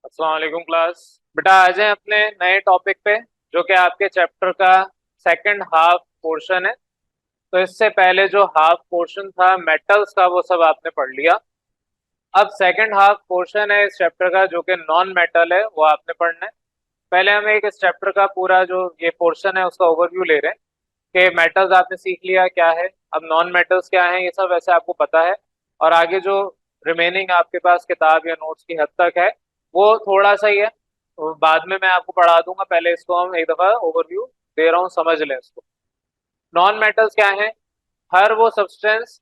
अस्सलाम वालेकुम क्लास। बेटा आ जाए अपने नए टॉपिक पे, जो कि आपके चैप्टर का सेकंड हाफ पोर्शन है। तो इससे पहले जो हाफ पोर्शन था मेटल्स का, वो सब आपने पढ़ लिया। अब सेकंड हाफ पोर्शन है इस चैप्टर का, जो कि नॉन मेटल है, वो आपने पढ़ना है। पहले हम एक इस चैप्टर का पूरा जो ये पोर्शन है उसका ओवरव्यू ले रहे हैं कि मेटल्स आपने सीख लिया क्या है, अब नॉन मेटल्स क्या है, ये सब वैसे आपको पता है। और आगे जो रिमेनिंग आपके पास किताब या नोट्स की हद तक है वो थोड़ा सा ही है, तो बाद में मैं आपको पढ़ा दूंगा। पहले इसको हम एक दफा ओवरव्यू दे रहा हूँ, समझ लें इसको। नॉन मेटल्स क्या है? हर वो सब्सटेंस,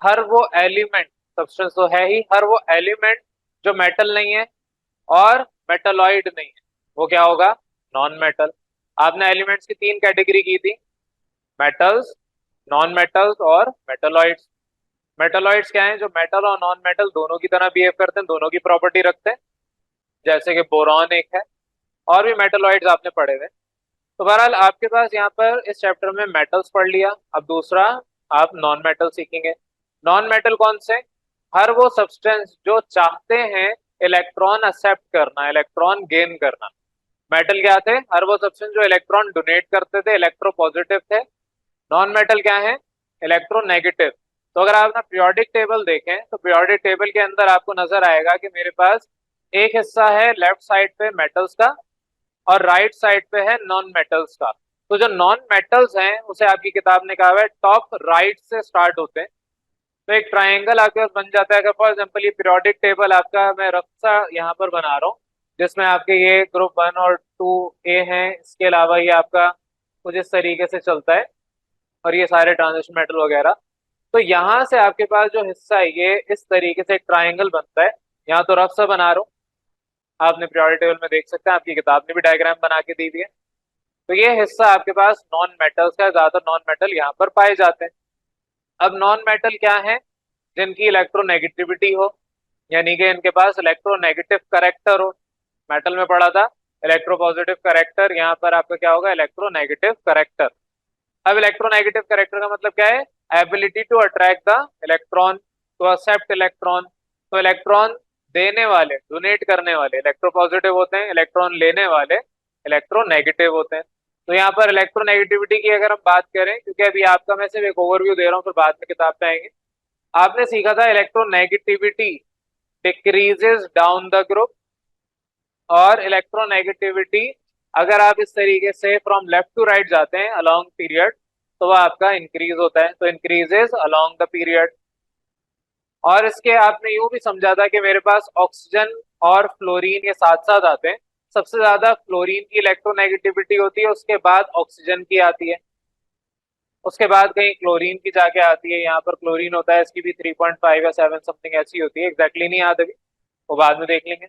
हर वो एलिमेंट, सब्सटेंस तो है ही, हर वो एलिमेंट जो मेटल नहीं है और मेटलॉइड नहीं है, वो क्या होगा? Non metal. आपने एलिमेंट्स की तीन कैटेगरी की थी, मेटल्स, नॉन मेटल्स और मेटलॉइड्स। मेटलॉइड्स क्या हैं? जो मेटल और नॉन मेटल दोनों की तरह बिहेव करते हैं, दोनों की प्रॉपर्टी रखते हैं, जैसे कि बोरॉन एक है। और भी मेटलॉइड्स आपने पढ़े हुए। तो बहरहाल आपके पास यहाँ पर इस चैप्टर में मेटल्स पढ़ लिया। अब दूसरा आप नॉन मेटल सीखेंगे। नॉन मेटल कौन से? हर वो सब्सटेंस जो चाहते हैं इलेक्ट्रॉन एक्सेप्ट करना, इलेक्ट्रॉन गेन करना। मेटल क्या थे? हर वो सब्सटेंस जो इलेक्ट्रॉन डोनेट करते थे, इलेक्ट्रो पॉजिटिव थे। नॉन मेटल क्या है? इलेक्ट्रोनेगेटिव। तो अगर आप ना पीरियोडिक टेबल देखें तो पीरियोडिक टेबल के अंदर आपको नजर आएगा कि मेरे पास एक हिस्सा है लेफ्ट साइड पे मेटल्स का और राइट साइड पे है नॉन मेटल्स का। तो जो नॉन मेटल्स हैं उसे आपकी किताब ने कहा है टॉप राइट से स्टार्ट होते हैं। तो एक ट्राइंगल आपके पास बन जाता है। अगर फॉर एग्जाम्पल ये पीरियोडिक टेबल आपका मैं रफ सा यहाँ पर बना रहा हूँ, जिसमें आपके ये ग्रुप 1 और 2 ए हैं, इसके अलावा ये आपका कुछ इस तरीके से चलता है और ये सारे ट्रांजिशन मेटल वगैरह। तो यहाँ से आपके पास जो हिस्सा है ये इस तरीके से एक ट्राइंगल बनता है। यहाँ तो रफ सा बना रहा हूँ, आपने पीरियोडिक टेबल में देख सकते हैं, आपकी किताब ने भी डायग्राम बना के दी हुई है। तो ये हिस्सा आपके पास नॉन मेटल्स का, ज्यादातर नॉन मेटल यहाँ पर पाए जाते हैं। अब नॉन मेटल क्या है? जिनकी इलेक्ट्रोनेगेटिविटी हो, यानी कि इनके पास इलेक्ट्रोनेगेटिव करेक्टर हो। मेटल में पढ़ा था इलेक्ट्रोपॉजिटिव करेक्टर, यहाँ पर आपका क्या होगा? Electronegative character. अब इलेक्ट्रोनेगेटिव करेक्टर का मतलब क्या है? Ability to attract the electron, to accept electron. तो इलेक्ट्रॉन देने वाले, डोनेट करने वाले इलेक्ट्रोपॉजिटिव होते हैं, इलेक्ट्रॉन लेने वाले इलेक्ट्रोनेगेटिव होते हैं। तो यहाँ पर इलेक्ट्रोनेगेटिविटी की अगर हम बात करें, क्योंकि अभी आपका मैं सिर्फ एक ओवरव्यू दे रहा हूँ, फिर बाद में किताब पे आएंगे। आपने सीखा था electronegativity decreases down the group, और इलेक्ट्रोनेगेटिविटी अगर आप इस तरीके से फ्रॉम लेफ्ट टू राइट जाते हैं अलोंग पीरियड, तो वह आपका इंक्रीज होता है, तो इंक्रीजेस अलोंग द पीरियड। और इसके आपने यूं भी समझा था कि मेरे पास ऑक्सीजन और फ्लोरीन ये साथ साथ आते हैं। सबसे ज्यादा फ्लोरीन की इलेक्ट्रोनेगेटिविटी होती है, उसके बाद ऑक्सीजन की आती है, उसके बाद कहीं क्लोरीन की जाके आती है। यहाँ पर क्लोरीन होता है, इसकी भी 3.5 या 7 समथिंग ऐसी होती है, एग्जैक्टली नहीं याद अभी, वो बाद में देख लेंगे।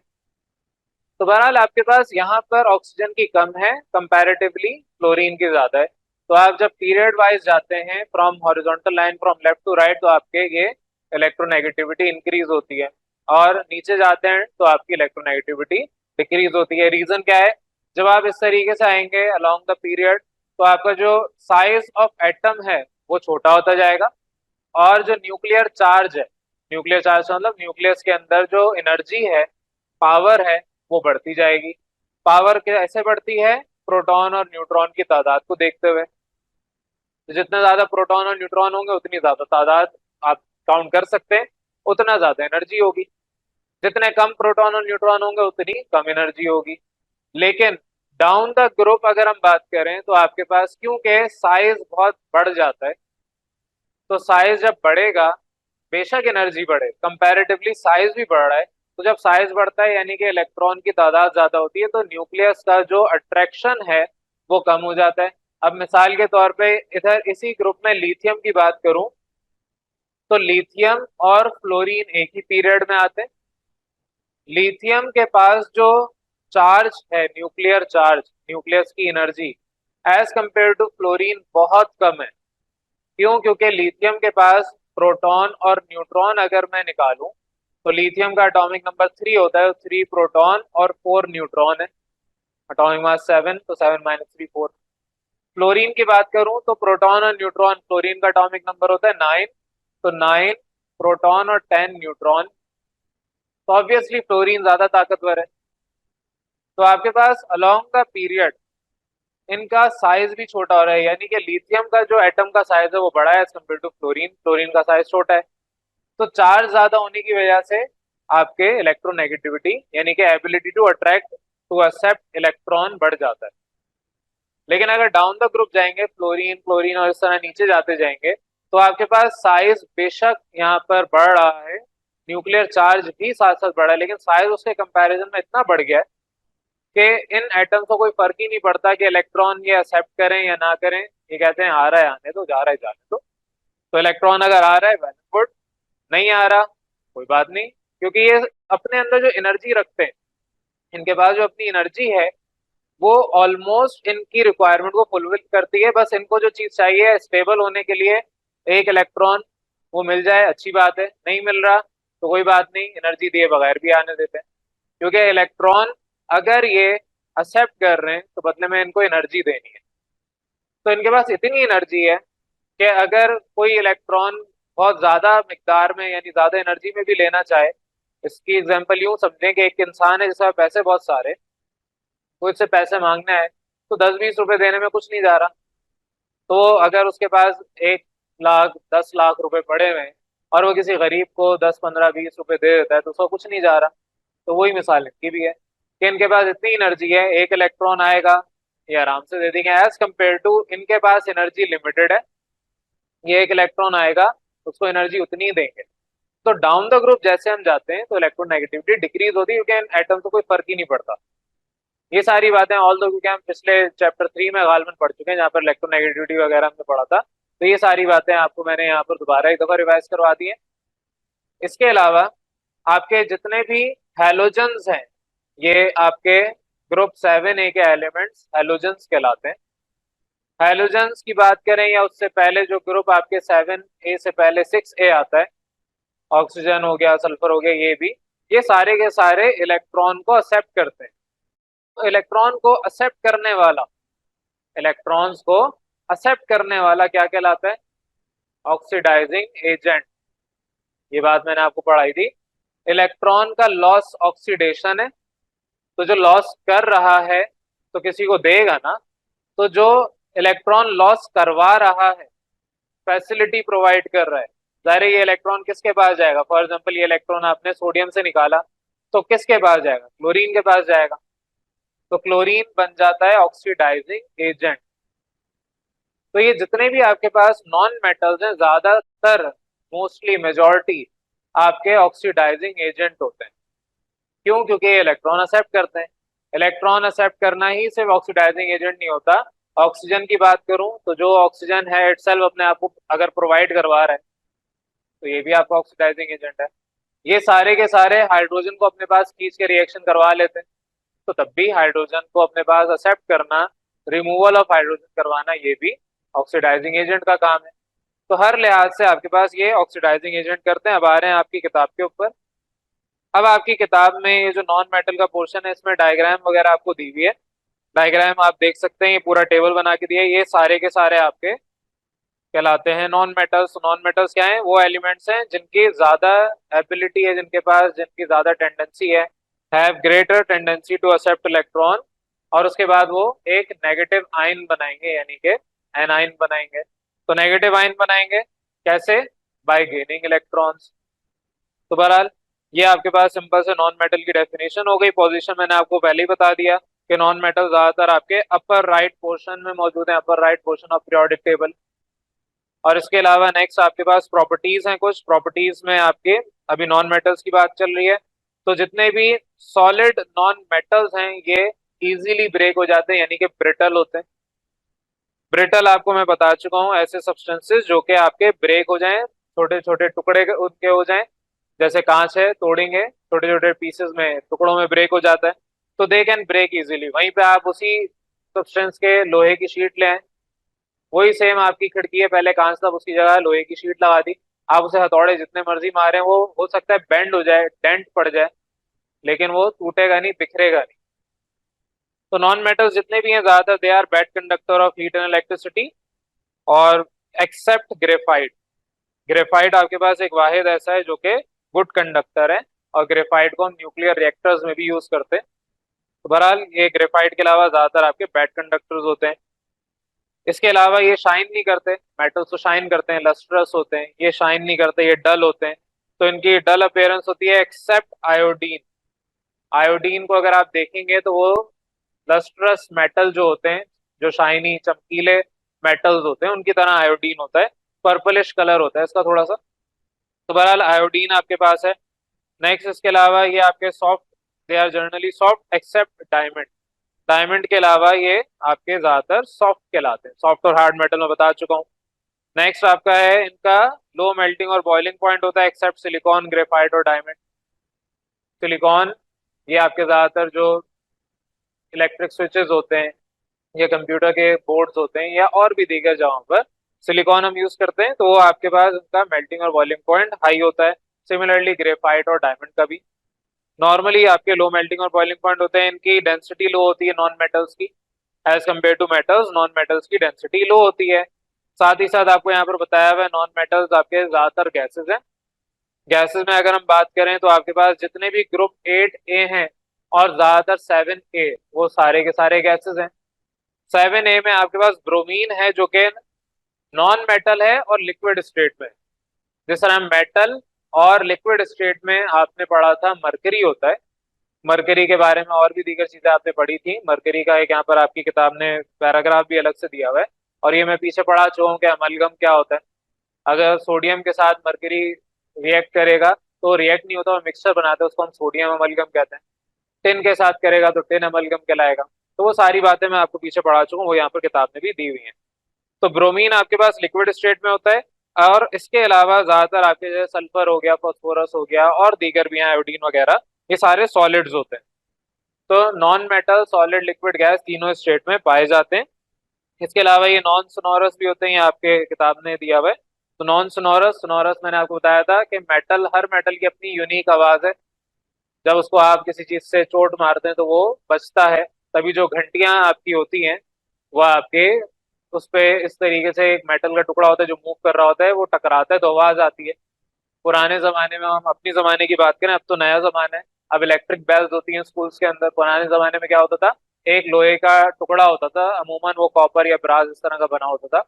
तो बहरहाल आपके पास यहाँ पर ऑक्सीजन की कम है, कंपैरेटिवली फ्लोरीन की ज्यादा है। तो आप जब पीरियड वाइज जाते हैं from horizontal line from left to right, तो आपके ये इलेक्ट्रोनेगेटिविटी इंक्रीज होती है, और नीचे जाते हैं तो आपकी इलेक्ट्रोनेगेटिविटी डिक्रीज होती है। रीजन क्या है? जब आप इस तरीके से आएंगे अलोंग द पीरियड, तो आपका जो साइज ऑफ एटम है वो छोटा होता जाएगा, और जो न्यूक्लियर चार्ज है, न्यूक्लियर चार्ज मतलब न्यूक्लियस के अंदर जो एनर्जी है, पावर है, वो बढ़ती जाएगी। पावर कैसे बढ़ती है? प्रोटॉन और न्यूट्रॉन की तादाद को देखते हुए। तो जितने ज्यादा प्रोटॉन और न्यूट्रॉन होंगे उतनी ज्यादा तादाद आप काउंट कर सकते हैं, उतना ज्यादा एनर्जी होगी। जितने कम प्रोटॉन और न्यूट्रॉन होंगे उतनी कम एनर्जी होगी। लेकिन डाउन द ग्रुप अगर हम बात करें तो आपके पास क्योंकि साइज बहुत बढ़ जाता है, तो साइज जब बढ़ेगा, बेशक एनर्जी बढ़े, कंपैरेटिवली साइज भी बढ़ रहा है। तो जब साइज बढ़ता है यानी कि इलेक्ट्रॉन की तादाद ज्यादा होती है, तो न्यूक्लियस का जो अट्रैक्शन है वो कम हो जाता है। अब मिसाल के तौर पे इधर इसी ग्रुप में लिथियम की बात करूं, तो लिथियम और फ्लोरीन एक ही पीरियड में आते हैं। लिथियम के पास जो चार्ज है, न्यूक्लियर चार्ज, न्यूक्लियस की energy, as compare to fluorine बहुत कम है। क्यों? क्योंकि लिथियम के पास प्रोटॉन और न्यूट्रॉन अगर मैं निकालूं, तो लिथियम का एटॉमिक नंबर 3 होता है, 3 प्रोटॉन और 4 न्यूट्रॉन है। एटॉमिक मास 7, तो 7 - 3 4। फ्लोरीन की बात करूं तो प्रोटॉन और न्यूट्रॉन, फ्लोरीन का एटॉमिक नंबर होता है 9, तो 9 प्रोटॉन और 10 न्यूट्रॉन। तो ऑब्वियसली फ्लोरीन ज्यादा ताकतवर है। तो आपके पास अलोंग द पीरियड इनका साइज भी छोटा हो रहा है, यानी कि लिथियम का जो एटम का साइज है वो बड़ा है as compare to fluorine, fluorine का साइज छोटा है। तो चार्ज ज्यादा होने की वजह से आपके इलेक्ट्रोनेगेटिविटी यानी कि ability to attract to accept electron बढ़ जाता है। लेकिन अगर डाउन द ग्रुप जाएंगे, फ्लोरीन क्लोरीन और इस तरह नीचे जाते जाएंगे, तो आपके पास साइज बेशक यहाँ पर बढ़ रहा है, न्यूक्लियर चार्ज भी साथ साथ बढ़ा है, लेकिन साइज उसके कंपैरिजन में इतना बढ़ गया है कि इन एटम्स को कोई फर्क ही नहीं पड़ता कि इलेक्ट्रॉन ये एक्सेप्ट करें या ना करें। ये कहते हैं आ रहा है आने दो, जा रहा है जाने दो। तो इलेक्ट्रॉन अगर आ रहा है वेल गुड, नहीं आ रहा कोई बात नहीं, क्योंकि ये अपने अंदर जो एनर्जी रखते हैं, इनके पास जो अपनी एनर्जी है वो ऑलमोस्ट इनकी रिक्वायरमेंट को फुलफिल करती है। बस इनको जो चीज चाहिए स्टेबल होने के लिए एक इलेक्ट्रॉन, वो मिल जाए अच्छी बात है, नहीं मिल रहा तो कोई बात नहीं, एनर्जी दिए बगैर भी आने देते हैं। क्योंकि इलेक्ट्रॉन अगर ये एक्सेप्ट कर रहे हैं तो बदले में इनको एनर्जी देनी है। तो इनके पास इतनी एनर्जी है कि अगर कोई इलेक्ट्रॉन बहुत ज्यादा मिकदार में यानी ज्यादा एनर्जी में भी लेना चाहे, इसकी एग्जांपल यूं समझें कि एक इंसान है जिसके पास पैसे बहुत सारे, वो इससे पैसे मांगना है तो 10-20 रुपए देने में कुछ नहीं जा रहा। तो अगर उसके पास 1 लाख 10 लाख रुपए पड़े हुए हैं और वो किसी गरीब को 10 15 20 रुपए दे देता है तो उसको कुछ नहीं जा रहा। तो वही मिसाल इनकी भी है कि इनके पास इतनी एनर्जी है, एक इलेक्ट्रॉन आएगा ये आराम से दे देंगे, एज कम्पेयर टू इनके पास एनर्जी लिमिटेड है, ये एक इलेक्ट्रॉन आएगा उसको एनर्जी उतनी ही देंगे। तो डाउन द ग्रुप जैसे हम जाते हैं तो इलेक्ट्रोनेगेटिविटी डिक्रीज होती है, क्योंकि इन एटम को कोई फर्क ही नहीं पड़ता। ये सारी बातें ऑल दो, क्योंकि हम पिछले चैप्टर 3 में गालमन पढ़ चुके हैं जहाँ पर इलेक्ट्रोनेगेटिविटी वगैरह हमने पढ़ा था, तो ये सारी बातें आपको मैंने यहाँ पर दोबारा एक दफा रिवाइज करवा दी है। इसके अलावा आपके जितने भी हैलोजन्स हैं, ये आपके ग्रुप 7A के एलिमेंट्स हैलोजन्स कहलाते हैं। हैलोजन्स की बात करें या उससे पहले जो ग्रुप आपके 7A से पहले 6A आता है, ऑक्सीजन हो गया, सल्फर हो गया, ये भी, ये सारे के सारे इलेक्ट्रॉन को एक्सेप्ट करते हैं। तो इलेक्ट्रॉन को एक्सेप्ट करने वाला, इलेक्ट्रॉन्स को एक्सेप्ट करने वाला क्या कहलाता है? Oxidising agent. ये बात मैंने आपको पढ़ाई थी। इलेक्ट्रॉन का लॉस ऑक्सीडेशन है, तो जो लॉस कर रहा है तो किसी को देगा ना, तो जो इलेक्ट्रॉन लॉस करवा रहा है, फैसिलिटी प्रोवाइड कर रहा है, जाहिर है ये इलेक्ट्रॉन किसके पास जाएगा? फॉर एग्जांपल ये इलेक्ट्रॉन आपने सोडियम से निकाला तो किसके पास जाएगा? क्लोरीन के पास जाएगा। तो क्लोरीन बन जाता है ऑक्सीडाइजिंग एजेंट। तो ये जितने भी आपके पास नॉन मेटल्स हैं, ज्यादातर मोस्टली मेजॉरिटी आपके ऑक्सीडाइजिंग एजेंट होते हैं। क्यों? क्योंकि ये इलेक्ट्रॉन एक्सेप्ट करते हैं। इलेक्ट्रॉन एक्सेप्ट करना ही सिर्फ ऑक्सीडाइजिंग एजेंट नहीं होता। ऑक्सीजन की बात करूं तो जो ऑक्सीजन है इटसेल्फ अपने आप को अगर प्रोवाइड करवा रहा है तो ये भी आपका ऑक्सीडाइजिंग एजेंट है। ये सारे के सारे हाइड्रोजन को अपने पास खींच के रिएक्शन करवा लेते हैं, तो तब भी हाइड्रोजन को अपने पास एक्सेप्ट करना, रिमूवल ऑफ हाइड्रोजन करवाना, ये भी ऑक्सीडाइजिंग एजेंट का काम है। तो हर लिहाज से आपके पास ये ऑक्सीडाइजिंग एजेंट करते हैं। अब आ रहे हैं आपकी किताब के ऊपर। अब आपकी किताब में ये जो नॉन मेटल का पोर्शन है इसमें डायग्राम वगैरह आपको दी हुई है। डायग्राम आप देख सकते हैं, ये पूरा टेबल बना के दिया है। ये सारे के सारे आपके कहलाते हैं नॉन मेटल्स। नॉन मेटल्स क्या है? वो एलिमेंट्स हैं जिनकी ज्यादा एबिलिटी है, जिनके पास जिनकी ज्यादा tendency have greater tendency to accept electron, और उसके बाद वो एक नेगेटिव आयन बनाएंगे यानी कि एनाइन बनाएंगे। तो नेगेटिव आयन बनाएंगे कैसे? Bye gaining electrons. तो बहरहाल ये आपके पास सिंपल से नॉन मेटल की डेफिनेशन हो गई। पोजीशन मैंने आपको पहले ही बता दिया कि नॉन मेटल ज्यादातर आपके अपर राइट पोर्शन में मौजूद है, upper right portion of periodic table. और इसके अलावा नेक्स्ट आपके पास प्रॉपर्टीज हैं। कुछ प्रॉपर्टीज में आपके अभी नॉन मेटल्स की बात चल रही है, तो जितने भी सॉलिड नॉन मेटल्स हैं ये इजीली ब्रेक हो जाते हैं यानी कि ब्रिटल होते हैं। ब्रिटल आपको मैं बता चुका हूँ, ऐसे सब्सटेंसेस जो कि आपके ब्रेक हो जाएं, छोटे छोटे टुकड़े उनके हो जाएं, जैसे कांच है, तोड़ेंगे छोटे छोटे पीसेस में, टुकड़ों में ब्रेक हो जाता है, तो दे कैन ब्रेक इजीली। वहीं पे आप उसी सब्सटेंस के लोहे की शीट ले आए, वही सेम आपकी खिड़की है, पहले कांच था, उसकी जगह लोहे की शीट लगा दी, आप उसे हथौड़े जितने मर्जी मारे, वो हो सकता है बेंड हो जाए, डेंट पड़ जाए, लेकिन वो टूटेगा नहीं, बिखरेगा नहीं। तो नॉन मेटल्स जितने भी हैं ज्यादातर they are bad conductor of heat and electricity, और एक्सेप्ट ग्रेफाइट। ग्रेफाइट आपके पास एक वाहिद ऐसा है जो कि गुड कंडक्टर है, और ग्रेफाइट को हम न्यूक्लियर रिएक्टर्स में भी यूज करते हैं। तो बहरहाल ये ग्रेफाइट के अलावा ज्यादातर आपके बैड कंडक्टर्स होते हैं। इसके अलावा ये शाइन नहीं करते, मेटल्स तो शाइन करते हैं, लस्ट्रस होते हैं, ये शाइन नहीं करते, ये डल होते हैं। तो इनकी डल अपीयरेंस होती है एक्सेप्ट आयोडीन। आयोडीन को अगर आप देखेंगे तो वो लस्ट्रस मेटल जो होते हैं, जो शाइनी चमकीले मेटल्स होते हैं, उनकी तरह आयोडीन होता है, पर्पलिश कलर होता है इसका थोड़ा सा। तो बहरहाल आयोडीन आपके पास है। नेक्स्ट इसके अलावा ये आपके soft, they are generally soft except diamond. Diamond के अलावा ये आपके ज्यादातर सॉफ्ट कहलाते हैं, सॉफ्ट और हार्ड मेटल में बता चुका हूँ। नेक्स्ट आपका है इनका लो मेल्टिंग और बॉइलिंग पॉइंट होता है एक्सेप्ट सिलिकॉन, ग्रेफाइट और डायमंड। सिलिकॉन ये आपके ज्यादातर जो इलेक्ट्रिक स्विचेस होते हैं या कंप्यूटर के बोर्ड्स होते हैं या और भी दीगर जगहों पर सिलिकॉन हम यूज करते हैं, तो वो आपके पास उनका मेल्टिंग और बॉइलिंग पॉइंट हाई होता है। सिमिलरली ग्रेफाइट और डायमंड का भी नॉर्मली आपके लो मेल्टिंग और बॉइलिंग पॉइंट होते हैं, इनकी डेंसिटी लो होती है नॉन मेटल्स की, as compare to metals non metals की डेंसिटी लो होती है। साथ ही साथ आपको यहाँ पर बताया हुआ है नॉन मेटल्स आपके ज्यादातर गैसेज हैं। गैसेज में अगर हम बात करें तो आपके पास जितने भी ग्रुप 8A हैं और ज्यादातर 7A, वो सारे के सारे गैसेज हैं। 7A में आपके पास ब्रोमीन है जो कि नॉन मेटल है और लिक्विड स्टेट में। जिस तरह मेटल और लिक्विड स्टेट में आपने पढ़ा था मरकरी होता है, मरकरी के बारे में और भी दीगर चीजें आपने पढ़ी थी। मरकरी का एक यहाँ पर आपकी किताब ने पैराग्राफ भी अलग से दिया हुआ है, और ये मैं पीछे पढ़ा चुका हूँ कि अमलगम क्या होता है। अगर सोडियम के साथ मरकरी रिएक्ट करेगा तो रिएक्ट नहीं होता, वो मिक्सचर बनाते हैं, उसको हम सोडियम अमलगम कहते हैं। टिन के साथ करेगा तो टिन अमलगम कहलाएगा। तो वो सारी बातें मैं आपको पीछे पढ़ा चुका हूँ, वो यहाँ पर किताब में भी दी हुई है। तो ब्रोमीन आपके पास लिक्विड स्टेट में होता है, और इसके अलावा ज्यादातर आपके जैसे सल्फर हो गया, फॉस्फोरस हो गया, और दीगर भी हैं आयोडीन वगैरह, ये सारे सॉलिड्स होते हैं। तो non metal, solid, liquid, gas तीनों स्टेट में पाए जाते हैं। इसके अलावा ये नॉन सोनोरस भी होते हैं, ये आपके किताब ने दिया हुआ है। तो नॉन सोनोरस, सोनोरस मैंने आपको बताया था कि मेटल, हर मेटल की अपनी यूनिक आवाज है। जब उसको आप किसी चीज से चोट मारते हैं तो वो बचता है। तभी जो घंटियां आपकी होती हैं वो आपके उस पे इस तरीके से एक मेटल का टुकड़ा होता है जो मूव कर रहा होता है, वो टकराता है तो आवाज आती है। पुराने जमाने में, हम अपनी जमाने की बात करें, अब तो नया जमाना है, अब इलेक्ट्रिक बेल्स होती हैं स्कूल्स के अंदर। पुराने जमाने में क्या होता था, एक लोहे का टुकड़ा होता था, अमूमन वो कॉपर या ब्रास इस तरह का बना होता था,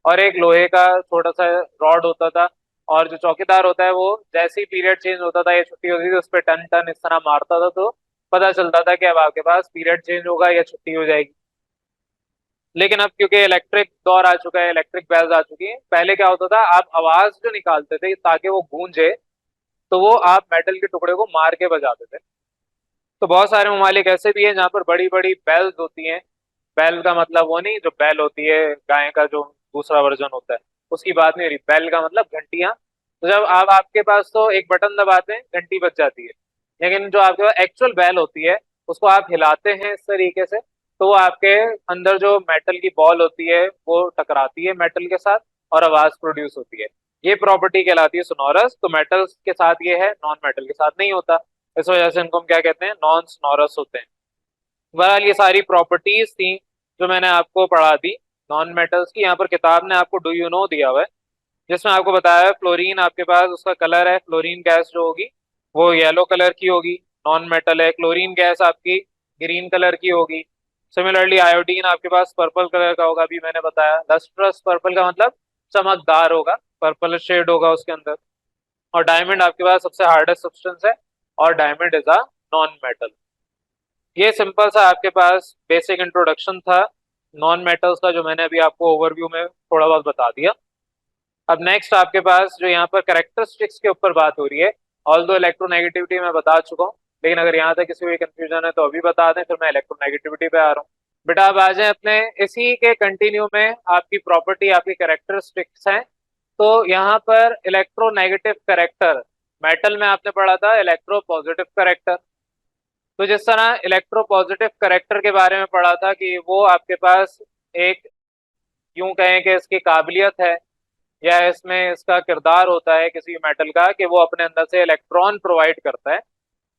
और एक लोहे का छोटा सा रॉड होता था। और जो चौकीदार होता है वो जैसे ही पीरियड चेंज होता था या छुट्टी होती थी, उस पर टन टन इस तरह मारता था, तो पता चलता था कि अब आपके पास पीरियड चेंज होगा या छुट्टी हो जाएगी। लेकिन अब क्योंकि इलेक्ट्रिक दौर आ चुका है, इलेक्ट्रिक बेल्स आ चुकी हैं, पहले क्या होता था, आप आवाज जो निकालते थे ताकि वो गूंजे, तो वो आप मेटल के टुकड़े को मार के बजाते थे। तो बहुत सारे ममालिक ऐसे भी हैं जहाँ पर बड़ी बड़ी बेल्स होती हैं। बैल का मतलब वो नहीं, जो बैल होती है गाय का जो दूसरा वर्जन होता है, उसकी बात नहीं हो रही। बैल का मतलब घंटियां। तो जब आप, आपके पास तो एक बटन दबाते हैं घंटी बज जाती है, लेकिन जो आपके पास एक्चुअल बैल होती है उसको आप हिलाते हैं इस तरीके से, तो वो आपके अंदर जो मेटल की बॉल होती है वो टकराती है मेटल के साथ और आवाज प्रोड्यूस होती है। ये प्रॉपर्टी कहलाती है सोनोरस। तो मेटल्स के साथ ये है, नॉन मेटल के साथ नहीं होता। इस वजह से इनको हम क्या कहते हैं, नॉन सोनोरस होते हैं। बहरहाल ये सारी प्रॉपर्टीज थी जो मैंने आपको पढ़ा दी नॉन मेटल्स की। यहाँ पर किताब ने आपको डू यू नो दिया हुआ है, जिसमें आपको बताया है फ्लोरीन आपके पास उसका कलर है, फ्लोरीन गैस जो होगी वो येलो कलर की होगी, नॉन मेटल है। क्लोरीन गैस आपकी ग्रीन कलर की होगी। सिमिलरली आयोडीन आपके पास पर्पल कलर का होगा, अभी मैंने बताया। लस्ट्रस, पर्पल का मतलब चमकदार होगा, पर्पल शेड होगा उसके अंदर। और डायमंड आपके पास सबसे हार्डेस्ट सब्सटेंस है, और diamond is a non metal. ये सिंपल सा आपके पास बेसिक इंट्रोडक्शन था नॉन मेटल्स का, जो मैंने अभी आपको ओवरव्यू में थोड़ा बहुत बता दिया। अब नेक्स्ट आपके पास जो यहाँ पर कैरेक्टरिस्टिक्स के ऊपर बात हो रही है, ऑल दो इलेक्ट्रोनेगेटिविटी मैं बता चुका हूँ, लेकिन अगर यहाँ तक किसी भी कंफ्यूजन है तो अभी बता दें, फिर मैं इलेक्ट्रोनेगेटिविटी पे आ रहा हूँ। बेटा अब आ जाए अपने इसी के कंटिन्यू में, आपकी प्रॉपर्टी, आपकी कैरेक्टरिस्टिक्स हैं। तो यहाँ पर इलेक्ट्रोनेगेटिव करेक्टर, मेटल में आपने पढ़ा था इलेक्ट्रो पॉजिटिव करेक्टर। तो जिस तरह इलेक्ट्रो पॉजिटिव करेक्टर के बारे में पढ़ा था कि वो आपके पास एक, यूं कहें कि इसकी काबिलियत है या इसमें इसका किरदार होता है किसी मेटल का कि वो अपने अंदर से इलेक्ट्रॉन प्रोवाइड करता है।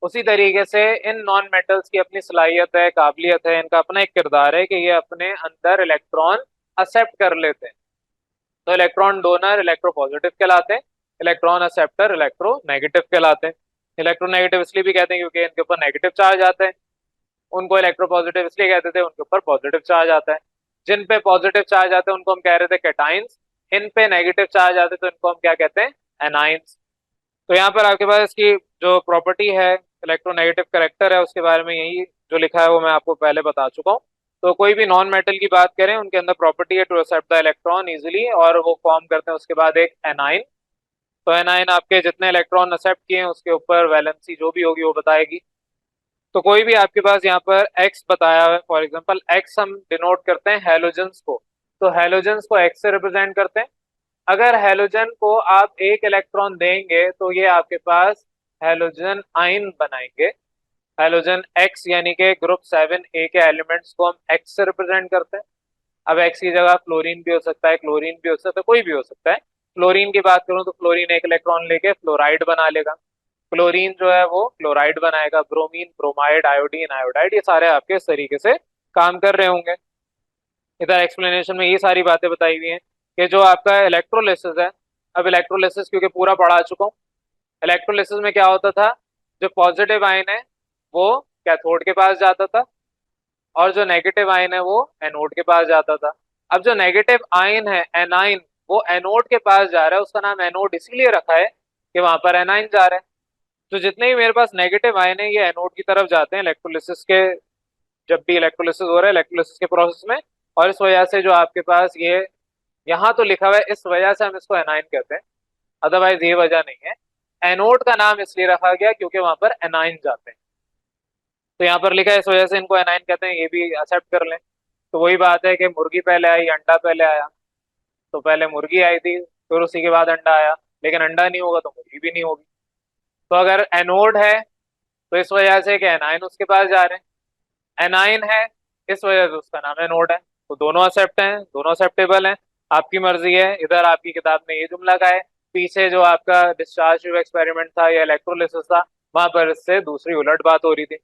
उसी तरीके से इन नॉन मेटल्स की अपनी सलाहियत है, काबिलियत है, इनका अपना एक किरदार है कि ये अपने अंदर इलेक्ट्रॉन एक्सेप्ट कर लेते हैं। तो इलेक्ट्रॉन डोनर इलेक्ट्रोपॉजिटिव कहलाते हैं, इलेक्ट्रॉन एक्सेप्टर इलेक्ट्रोनेगेटिव कहलाते हैं। इलेक्ट्रोनेगेटिव इसलिए भी कहते हैं क्योंकि इनके ऊपर नेगेटिव चार्ज आता है। उनको इलेक्ट्रोपॉजिटिव इसलिए कहते थे उनके ऊपर पॉजिटिव चार्ज आता है। जिन पे पॉजिटिव चार्ज आते हैं उनको हम कह रहे थे कैटाइंस, इन पे नेगेटिव चार्ज आते हैं तो इनको हम क्या कहते हैं, एनाइंस। तो यहाँ पर आपके पास इसकी जो प्रॉपर्टी है, इलेक्ट्रोनेगेटिव करेक्टर है, उसके बारे में यही जो लिखा है वो मैं आपको पहले बता चुका हूँ। तो कोई भी नॉन मेटल की बात करें उनके अंदर प्रॉपर्टी है to accept the electron easily, और वो फॉर्म करते हैं उसके बाद एक एनाइन। तो एनाइन आपके जितने इलेक्ट्रॉन एक्सेप्ट किए हैं उसके ऊपर वैलेंसी जो भी होगी वो बताएगी। तो कोई भी आपके पास यहाँ पर एक्स बताया हुआ है, फॉर एग्जांपल एक्स हम डिनोट करते हैं हैलोजेंस को, तो हैलोजेंस को एक्स से रिप्रेजेंट करते हैं। अगर हैलोजन को आप एक इलेक्ट्रॉन देंगे तो ये आपके पास हैलोजन आइन बनाएंगे। हैलोजन एक्स यानी कि ग्रुप 7A के एलिमेंट्स को हम एक्स से रिप्रेजेंट करते हैं। अब एक्स की जगह फ्लोरीन भी हो सकता है, क्लोरीन भी हो सकता है, कोई भी हो सकता है। फ्लोरीन की बात करूं तो फ्लोरीन एक इलेक्ट्रॉन लेके फ्लोराइड बना लेगा, क्लोरीन जो है वो क्लोराइड बनाएगा, ब्रोमीन ब्रोमाइड, आयोडीन आयोडाइड, ये सारे आपके इस तरीके से काम कर रहे होंगे। इधर एक्सप्लेनेशन में ये सारी बातें बताई हुई हैं कि जो आपका इलेक्ट्रोलिसिस है। अब इलेक्ट्रोलिसिस क्योंकि पूरा पढ़ा चुका हूँ। इलेक्ट्रोलिसिस में क्या होता था, जो पॉजिटिव आयन है वो कैथोड के पास जाता था, और जो नेगेटिव आयन है वो एनोड के पास जाता था। अब जो नेगेटिव आयन है एनाइन, वो एनोड के पास जा रहा है, उसका नाम एनोड इसीलिए रखा है कि वहां पर एनाइन जा रहा है। तो जितने भी मेरे पास नेगेटिव आयन है ये एनोड की तरफ जाते हैं इलेक्ट्रोलिसिस के, जब भी इलेक्ट्रोलिसिस हो रहा है इलेक्ट्रोलिसिस के प्रोसेस में। और इस वजह से जो आपके पास ये यहाँ तो लिखा हुआ है इस वजह से हम इसको एनाइन कहते हैं, अदरवाइज ये वजह नहीं है। एनोड का नाम इसलिए रखा गया क्योंकि वहां पर एनाइन जाते हैं। तो यहाँ पर लिखा है इस वजह से इनको एनाइन कहते हैं, ये भी एक्सेप्ट कर लें। तो वही बात है कि मुर्गी पहले आई अंडा पहले आया, तो पहले मुर्गी आई थी फिर उसी के बाद अंडा आया, लेकिन अंडा नहीं होगा तो मुर्गी भी नहीं होगी। तो अगर एनोड है तो इस वजह से कि एनाइन उसके पास जा रहे हैं, एनाइन है इस वजह से उसका नाम एनोड है। तो दोनों एक्सेप्ट हैं, दोनों एक्सेप्टेबल हैं। आपकी मर्जी है, इधर आपकी किताब में ये जुमला का है, पीछे जो आपका डिस्चार्ज ट्यूब एक्सपेरिमेंट था या इलेक्ट्रोलिसिस था वहां पर इससे दूसरी उलट बात हो रही थी।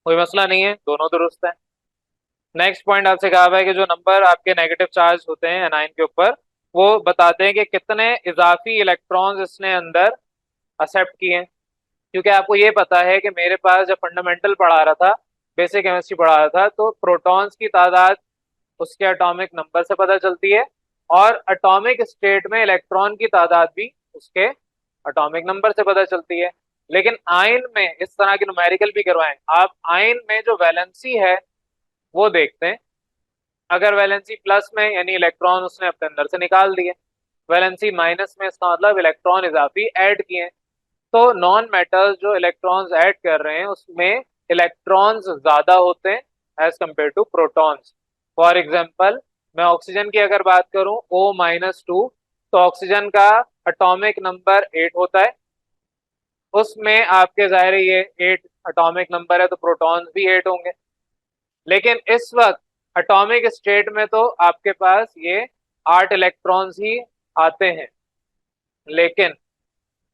कोई मसला नहीं है, दोनों दुरुस्त है। नेक्स्ट पॉइंट आपसे कहा हुआ है कि जो नंबर आपके नेगेटिव चार्ज होते हैं एनाइन के ऊपर, वो बताते हैं कि कितने इजाफी इलेक्ट्रॉन्स इसने अंदर एक्सेप्ट किए हैं। क्योंकि आपको ये पता है कि मेरे पास जब फंडामेंटल पढ़ा रहा था, बेसिक केमिस्ट्री पढ़ा रहा था, तो प्रोटॉन्स की तादाद उसके एटॉमिक नंबर से पता चलती है, और एटॉमिक स्टेट में इलेक्ट्रॉन की तादाद भी उसके एटॉमिक नंबर से पता चलती है। लेकिन आयन में इस तरह के न्यूमेरिकल भी करवाएं आप, आयन में जो वैलेंसी है वो देखते हैं। अगर वैलेंसी प्लस में यानी इलेक्ट्रॉन उसने अपने अंदर से निकाल दिए, वैलेंसी माइनस में इसका मतलब इलेक्ट्रॉन इजाफी ऐड किए। तो नॉन मेटल्स जो इलेक्ट्रॉन्स ऐड कर रहे हैं उसमें इलेक्ट्रॉन्स ज्यादा होते हैं as compare to protons. For example मैं ऑक्सीजन की अगर बात करूं O-2, तो ऑक्सीजन का एटॉमिक नंबर 8 होता है, उसमें आपके जाहिर है ये 8 एटॉमिक नंबर है तो प्रोटॉन्स भी 8 होंगे। लेकिन इस वक्त एटॉमिक स्टेट में तो आपके पास ये 8 इलेक्ट्रॉन्स ही आते हैं, लेकिन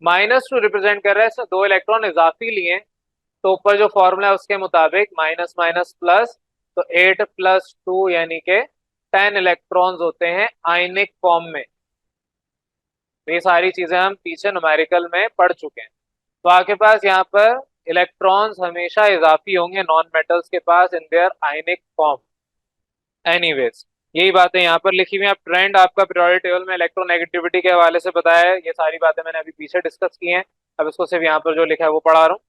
-2 रिप्रेजेंट कर रहा है, इसमें 2 इलेक्ट्रॉन इजाफी लिए। तो ऊपर जो फॉर्मूला है उसके मुताबिक माइनस माइनस प्लस, तो 8 + 2 यानी के 10 इलेक्ट्रॉन्स होते हैं आयनिक फॉर्म में। तो ये सारी चीजें हम पीछे न्यूमेरिकल में पढ़ चुके हैं। तो आपके पास यहाँ पर इलेक्ट्रॉन्स हमेशा इजाफी होंगे नॉन मेटल्स के पास in their ionic form. Anyways यही बातें यहाँ पर लिखी हुई हैं। अब ट्रेंड आपका पीरियोडिक टेबल में इलेक्ट्रोनेगेटिविटी के हवाले से बताया है, ये सारी बातें मैंने अभी पीछे डिस्कस की हैं। अब इसको सिर्फ यहाँ पर जो लिखा है वो पढ़ा रहा हूँ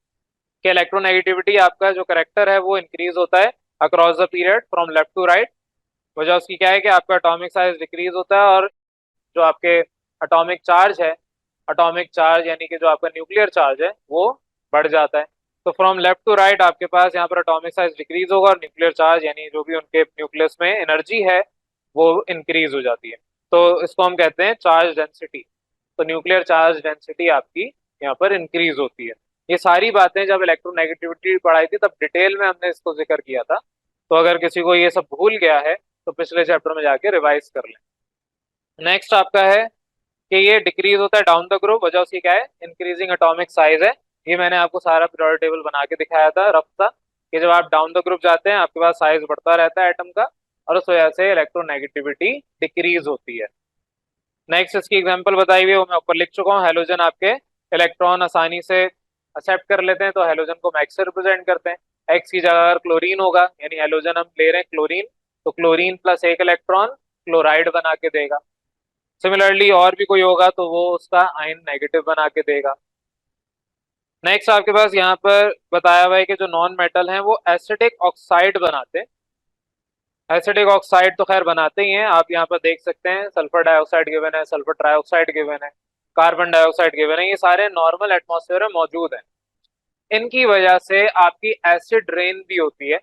कि इलेक्ट्रोनेगेटिविटी आपका जो करेक्टर है वो इंक्रीज होता है across the period from left to right. वजह उसकी क्या है कि आपका एटॉमिक साइज डिक्रीज होता है, और जो आपके एटॉमिक चार्ज है, एटॉमिक चार्ज यानी कि जो आपका न्यूक्लियर चार्ज है वो बढ़ जाता है। तो फ्रॉम लेफ्ट टू राइट आपके पास यहाँ पर एटॉमिक साइज डिक्रीज होगा और न्यूक्लियर चार्ज यानी जो भी उनके न्यूक्लियस में एनर्जी है वो इंक्रीज हो जाती है। तो इसको हम कहते हैं चार्ज डेंसिटी। तो न्यूक्लियर चार्ज डेंसिटी आपकी यहाँ पर इंक्रीज होती है। ये सारी बातें जब इलेक्ट्रोनेगेटिविटी पढ़ाई थी तब डिटेल में हमने इसको जिक्र किया था। तो अगर किसी को ये सब भूल गया है तो पिछले चैप्टर में जाके रिवाइज कर लें। नेक्स्ट आपका है कि ये डिक्रीज होता है डाउन द ग्रुप, वजह उसकी क्या है, इंक्रीजिंग एटॉमिक साइज है। ये मैंने आपको सारा पीरियोडिक टेबल बना के दिखाया था रफ सा, कि जब आप डाउन द ग्रुप जाते हैं आपके पास साइज बढ़ता रहता है एटम का, और उस वजह से इलेक्ट्रोनेगेटिविटी डिक्रीज होती है। नेक्स्ट इसकी एग्जांपल बताई हुई है वो मैं ऊपर लिख चुका हूँ। हेलोजन आपके इलेक्ट्रॉन आसानी से एक्सेप्ट कर लेते हैं, तो हेलोजन को हम एक्स से रिप्रेजेंट करते हैं। एक्स की जगह अगर क्लोरीन होगा, यानी हेलोजन हम ले रहे हैं क्लोरीन, तो क्लोरीन प्लस एक इलेक्ट्रॉन क्लोराइड बना के देगा। सिमिलरली और भी कोई होगा तो वो उसका आयन नेगेटिव बना के देगा। नेक्स्ट आपके पास यहाँ पर बताया हुआ है कि जो नॉन मेटल हैं वो एसिडिक ऑक्साइड बनाते हैं। एसिडिक ऑक्साइड तो खैर बनाते ही हैं, आप यहाँ पर देख सकते हैं सल्फर डाइऑक्साइड गिवन है, सल्फर ट्राइऑक्साइड गिवन है, कार्बन डाइऑक्साइड गिवन है, ये सारे नॉर्मल एटमॉस्फेयर में मौजूद हैं। इनकी वजह से आपकी एसिड रेन भी होती है।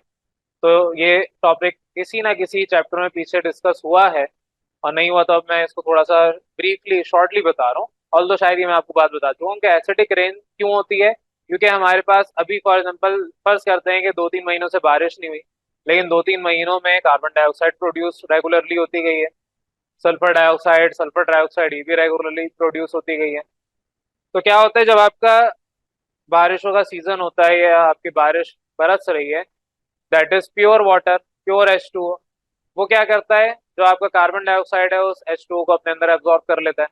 तो ये टॉपिक किसी ना किसी चैप्टर में पीछे डिस्कस हुआ है, और नहीं हुआ तो अब मैं इसको थोड़ा सा ब्रीफली शॉर्टली बता रहा हूँ। ऑल दो शायद ये मैं आपको बात बता चुका हूँ कि एसिडिक रेन क्यों होती है, क्योंकि हमारे पास अभी फॉर एग्जांपल फर्ज करते हैं कि 2-3 महीनों से बारिश नहीं हुई, लेकिन 2-3 महीनों में कार्बन डाइऑक्साइड प्रोड्यूस रेगुलरली होती गई है, सल्फर डाइऑक्साइड सल्फर ट्राइऑक्साइड ये भी रेगुलरली प्रोड्यूस होती गई है। तो क्या होता है जब आपका बारिशों का सीजन होता है या आपकी बारिश बरस रही है, that is pure water, pure H2O, वो क्या करता है जो आपका कार्बन डाइऑक्साइड है उस H2O को अपने अंदर एब्जॉर्ब कर लेता है,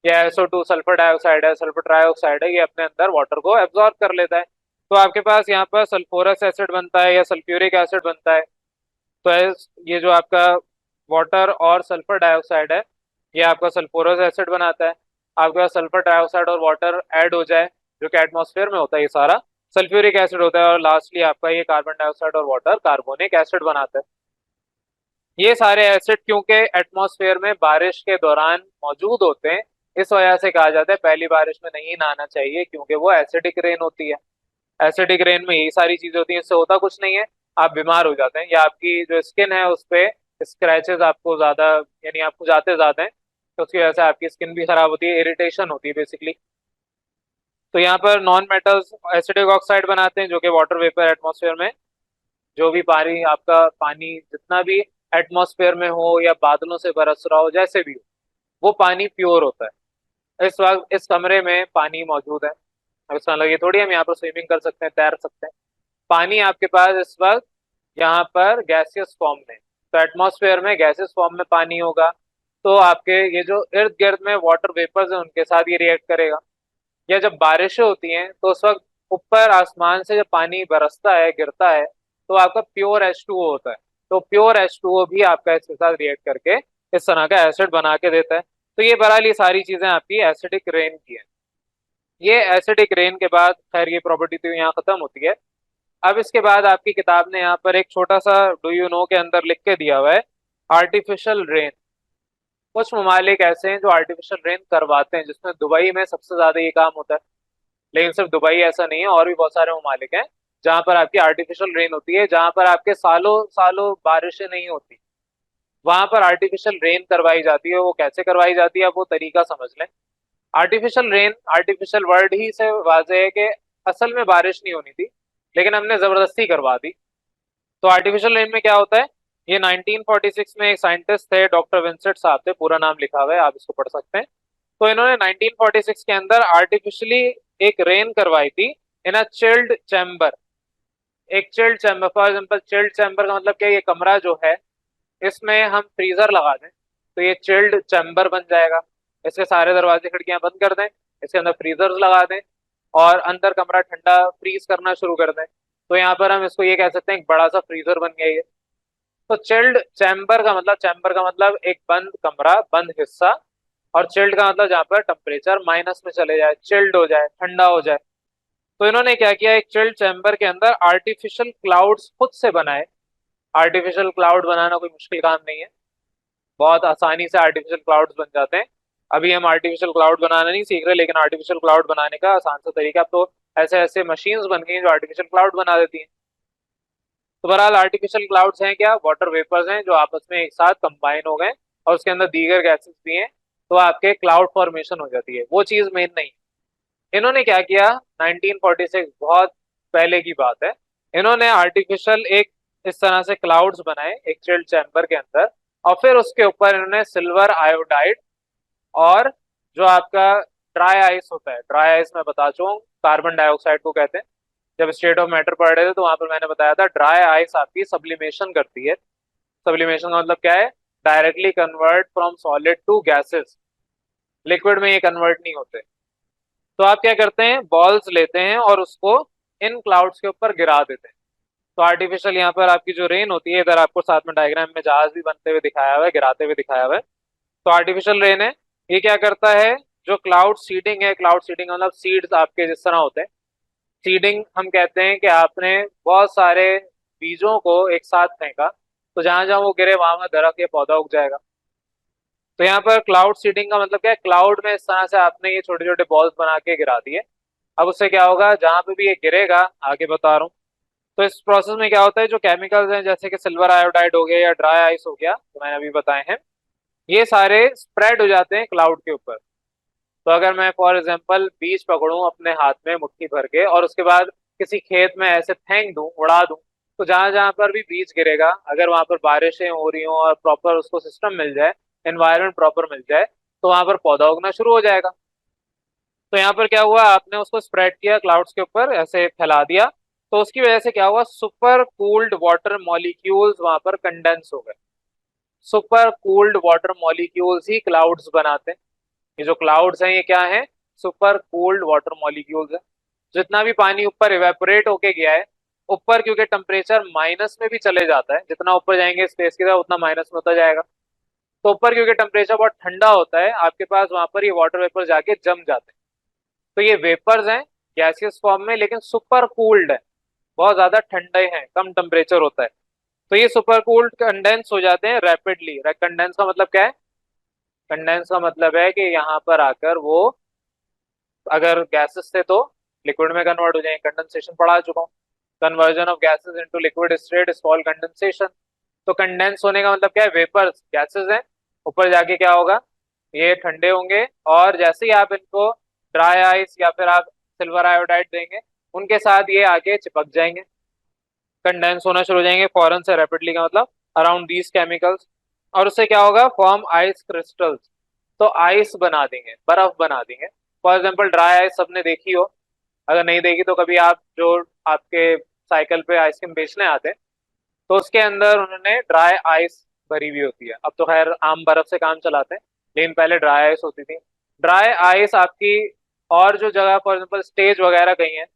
या SO2 सल्फर डाइऑक्साइड है सल्फर ट्राइऑक्साइड है, ये अपने अंदर वाटर को एब्जॉर्ब कर लेता है। तो आपके पास यहाँ पर सल्फोरस एसिड बनता है या सल्फ्यूरिक एसिड बनता है। तो ये जो आपका वाटर और सल्फर डाइऑक्साइड है ये आपका सल्फोरस एसिड बनाता है। आपके पास सल्फर डाइऑक्साइड और वाटर ऐड हो जाए, जो कि एटमॉस्फेयर में होता है, ये सारा सल्फ्यूरिक एसिड होता है, और लास्टली आपका ये कार्बन डाइऑक्साइड और वाटर कार्बोनिक एसिड बनाता है। ये सारे एसिड क्योंकि एटमॉस्फेयर में बारिश के दौरान मौजूद होते हैं, इस वजह से कहा जाता है पहली बारिश में नहीं नहाना चाहिए, क्योंकि वो एसिडिक रेन होती है। एसिडिक रेन में यही सारी चीजें होती हैं, इससे होता कुछ नहीं है, आप बीमार हो जाते हैं, या आपकी जो स्किन है उस पे स्क्रैचेस आपको ज्यादा, यानी आपको जाते ज्यादा हैं, तो उसकी वजह से आपकी स्किन भी खराब होती है, इरिटेशन होती है बेसिकली। तो यहाँ पर नॉन मेटल्स एसिडिक ऑक्साइड बनाते हैं, जो कि वाटर वेपर एटमॉस्फेयर में, जो भी पानी आपका पानी जितना भी एटमॉस्फेयर में हो या बादलों से बरस रहा हो जैसे भी हो, वो पानी प्योर होता है। इस वक्त इस कमरे में पानी मौजूद है, अब इसका मतलब ये थोड़ी हम यहाँ पर स्विमिंग कर सकते हैं, तैर सकते हैं। पानी आपके पास इस वक्त यहाँ पर गैसियस फॉर्म में, तो एटमॉस्फेयर में गैसियस फॉर्म में पानी होगा, तो आपके ये जो इर्द गिर्द में वाटर वेपर्स हैं उनके साथ ये रिएक्ट करेगा। या जब बारिशें होती हैं तो उस वक्त ऊपर आसमान से जब पानी बरसता है गिरता है, तो आपका प्योर H2O होता है, तो प्योर H2O भी आपका इसके साथ रिएक्ट करके इस तरह का एसिड बना के देता है। तो ये बहरहाल ये सारी चीजें आपकी एसिडिक रेन की है। ये एसिडिक रेन के बाद खैर ये प्रॉपर्टी तो यहाँ खत्म होती है। अब इसके बाद आपकी किताब ने यहाँ पर एक छोटा सा डू यू नो के अंदर लिख के दिया हुआ है आर्टिफिशियल रेन। कुछ ममालिक ऐसे हैं जो आर्टिफिशियल रेन करवाते हैं, जिसमें दुबई में सबसे ज्यादा ये काम होता है, लेकिन सिर्फ दुबई ऐसा नहीं है, और भी बहुत सारे ममालिक हैं जहाँ पर आपकी आर्टिफिशियल रेन होती है, जहाँ पर आपके सालों सालों बारिशें नहीं होती, वहां पर आर्टिफिशियल रेन करवाई जाती है। वो कैसे करवाई जाती है आप वो तरीका समझ लें। आर्टिफिशियल रेन, आर्टिफिशियल वर्ड ही से वाजे है कि असल में बारिश नहीं होनी थी, लेकिन हमने जबरदस्ती करवा दी। तो आर्टिफिशियल रेन में क्या होता है, ये 1946 में एक साइंटिस्ट थे डॉक्टर विंसेंट साहब थे, पूरा नाम लिखा हुआ है आप इसको पढ़ सकते हैं। तो इन्होंने 1946 के अंदर आर्टिफिशियली एक रेन करवाई थी इन अ चिल्ड चैम्बर। एक chilled chamber, for example chilled chamber का मतलब क्या है, ये कमरा जो है इसमें हम फ्रीजर लगा दें तो ये चिल्ड चैम्बर बन जाएगा। इसके सारे दरवाजे खिड़कियां बंद कर दें, इसके अंदर फ्रीजर्स लगा दें, और अंदर कमरा ठंडा फ्रीज करना शुरू कर दें, तो यहाँ पर हम इसको ये कह सकते हैं एक बड़ा सा फ्रीजर बन गया ये। तो चिल्ड चैम्बर का मतलब, चैम्बर का मतलब एक बंद कमरा, बंद हिस्सा, और चिल्ड का मतलब जहाँ पर टेम्परेचर माइनस में चले जाए, चिल्ड हो जाए, ठंडा हो जाए। तो इन्होंने क्या किया, एक चिल्ड चैम्बर के अंदर आर्टिफिशियल क्लाउड्स खुद से बनाए। आर्टिफिशियल क्लाउड बनाना कोई मुश्किल काम नहीं है, बहुत आसानी से आर्टिफिशियल क्लाउड्स बन जाते हैं। अभी हम आर्टिफिशियल क्लाउड बनाना नहीं सीख रहे, लेकिन आर्टिफिशियल क्लाउड बनाने का आसान सा तरीका, अब तो ऐसे ऐसे मशीन्स बन गई हैं जो आर्टिफिशियल क्लाउड बना देती हैं। तो बहरहाल आर्टिफिशियल क्लाउड्स हैं क्या, वाटर वेपर्स हैं जो आपस में एक साथ कंबाइन हो गए और उसके अंदर दीगर गैसेस भी हैं, तो आपके क्लाउड फॉर्मेशन हो जाती है, वो चीज मेन नहीं। इन्होंने क्या किया, 1946 बहुत पहले की बात है, इन्होंने आर्टिफिशियल एक इस तरह से क्लाउड्स बनाए एक चिल्ड चैम्बर के अंदर, और फिर उसके ऊपर इन्होंने सिल्वर आयोडाइड और जो आपका ड्राई आइस होता है। ड्राई आइस मैं बता चुका हूँ, कार्बन डाइऑक्साइड को कहते हैं। जब स्टेट ऑफ मैटर पढ़ रहे थे तो वहां पर मैंने बताया था ड्राई आइस आपकी सब्लिमेशन करती है। सब्लिमेशन का मतलब क्या है? Directly convert from solid to gases. Liquid में ये कन्वर्ट नहीं होते। तो आप क्या करते हैं, बॉल्स लेते हैं और उसको इन क्लाउड्स के ऊपर गिरा देते हैं। तो आर्टिफिशियल यहाँ पर आपकी जो रेन होती है, इधर आपको साथ में डायग्राम में जहाज भी बनते हुए दिखाया हुआ है, गिराते हुए दिखाया हुआ है। तो आर्टिफिशियल रेन है, ये क्या करता है, जो क्लाउड सीडिंग है, क्लाउड सीडिंग मतलब सीड्स आपके जिस तरह होते हैं। सीडिंग हम कहते हैं कि आपने बहुत सारे बीजों को एक साथ फेंका, तो जहां जहां वो गिरे वहां वहां दरख्त या पौधा उग जाएगा। तो यहाँ पर क्लाउड सीडिंग का मतलब क्या है, क्लाउड में इस तरह से आपने ये छोटे छोटे बॉल्स बना के गिरा दिए। अब उससे क्या होगा, जहां पे भी ये गिरेगा, आगे बता रहा हूँ। तो इस प्रोसेस में क्या होता है, जो केमिकल्स हैं जैसे कि सिल्वर आयोडाइड हो गया या ड्राई आइस हो गया, तो मैंने अभी बताए हैं, ये सारे स्प्रेड हो जाते हैं क्लाउड के ऊपर। तो अगर मैं फॉर एग्जांपल बीज पकड़ूं अपने हाथ में मुट्ठी भर के और उसके बाद किसी खेत में ऐसे फेंक दूं, उड़ा दूं, तो जहां जहां पर भी बीज गिरेगा, अगर वहां पर बारिशें हो रही हो और प्रॉपर उसको सिस्टम मिल जाए, एनवायरनमेंट प्रॉपर मिल जाए, तो वहां पर पौधा उगना शुरू हो जाएगा। तो यहाँ पर क्या हुआ, आपने उसको स्प्रेड किया क्लाउड्स के ऊपर, ऐसे फैला दिया, तो उसकी वजह से क्या हुआ, सुपर कूल्ड वाटर मॉलिक्यूल्स वहां पर कंडेंस हो गए। सुपर कूल्ड वाटर मॉलिक्यूल्स ही क्लाउड्स बनाते हैं। ये जो क्लाउड्स हैं ये क्या है, सुपर कूल्ड वाटर मॉलिक्यूल्स है। जितना भी पानी ऊपर इवेपोरेट होके गया है, ऊपर क्योंकि टेम्परेचर माइनस में भी चले जाता है, जितना ऊपर जाएंगे स्पेस की तरफ उतना माइनस में होता जाएगा। तो ऊपर क्योंकि टेम्परेचर बहुत ठंडा होता है, आपके पास वहां पर ये वाटर वेपर जाके जम जाते हैं। तो ये वेपर्स हैं गैसियस फॉर्म में, लेकिन सुपर कूल्ड है, बहुत ज्यादा ठंडे हैं, कम टेम्परेचर होता है। तो ये सुपर कूल्ड कंडेंस हो जाते हैं रैपिडली। कंडेंस का मतलब क्या है, कंडेंस का मतलब है कि यहाँ पर आकर वो अगर गैसेस थे तो लिक्विड में कन्वर्ट हो जाएंगे। कंडेंसेशन पढ़ा चुका हूँ। Conversion of gases into liquid state is called condensation. तो कंडेंस होने का मतलब क्या है, वेपर्स गैसेस हैं, ऊपर जाके क्या होगा, ये ठंडे होंगे, और जैसे ही आप इनको ड्राई आइस या फिर आप सिल्वर आयोडाइड देंगे, उनके साथ ये आके चिपक जाएंगे, कंडेंस होना शुरू हो जाएंगे फॉरन से, रैपिडली का मतलब अराउंड दीज केमिकल्स। और उससे क्या होगा, फॉर्म आइस क्रिस्टल्स। तो आइस बना देंगे, बर्फ बना देंगे। फॉर एग्जाम्पल ड्राई आइस सबने देखी हो, अगर नहीं देखी तो कभी आप जो आपके साइकिल पे आइसक्रीम बेचने आते हैं, तो उसके अंदर उन्होंने ड्राई आइस भरी हुई होती है। अब तो खैर आम बर्फ से काम चलाते हैं, लेकिन पहले ड्राई आइस होती थी। ड्राई आइस आपकी, और जो जगह फॉर एग्जाम्पल स्टेज वगैरह कहीं है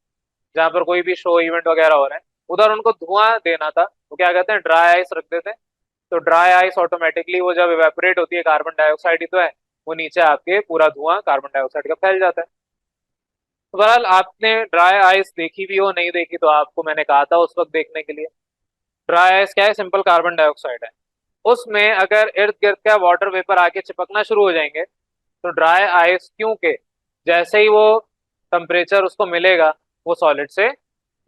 जहाँ पर कोई भी शो इवेंट वगैरह हो रहा है, उधर उनको धुआं देना था, तो क्या कहते हैं, ड्राई आइस रख देते हैं। तो ड्राई आइस ऑटोमेटिकली वो जब इवेपोरेट होती है, कार्बन डाइऑक्साइड ही तो है, वो नीचे आपके पूरा धुआं कार्बन डाइऑक्साइड का फैल जाता है। तो बहरहाल आपने ड्राई आइस देखी भी हो, नहीं देखी तो आपको मैंने कहा था उस वक्त देखने के लिए। ड्राई आइस क्या है, सिंपल कार्बन डाइऑक्साइड है। उसमें अगर इर्द गिर्द का वाटर वेपर आके चिपकना शुरू हो जाएंगे, तो ड्राई आइस क्योंकि जैसे ही वो टेम्परेचर उसको मिलेगा, वो सॉलिड से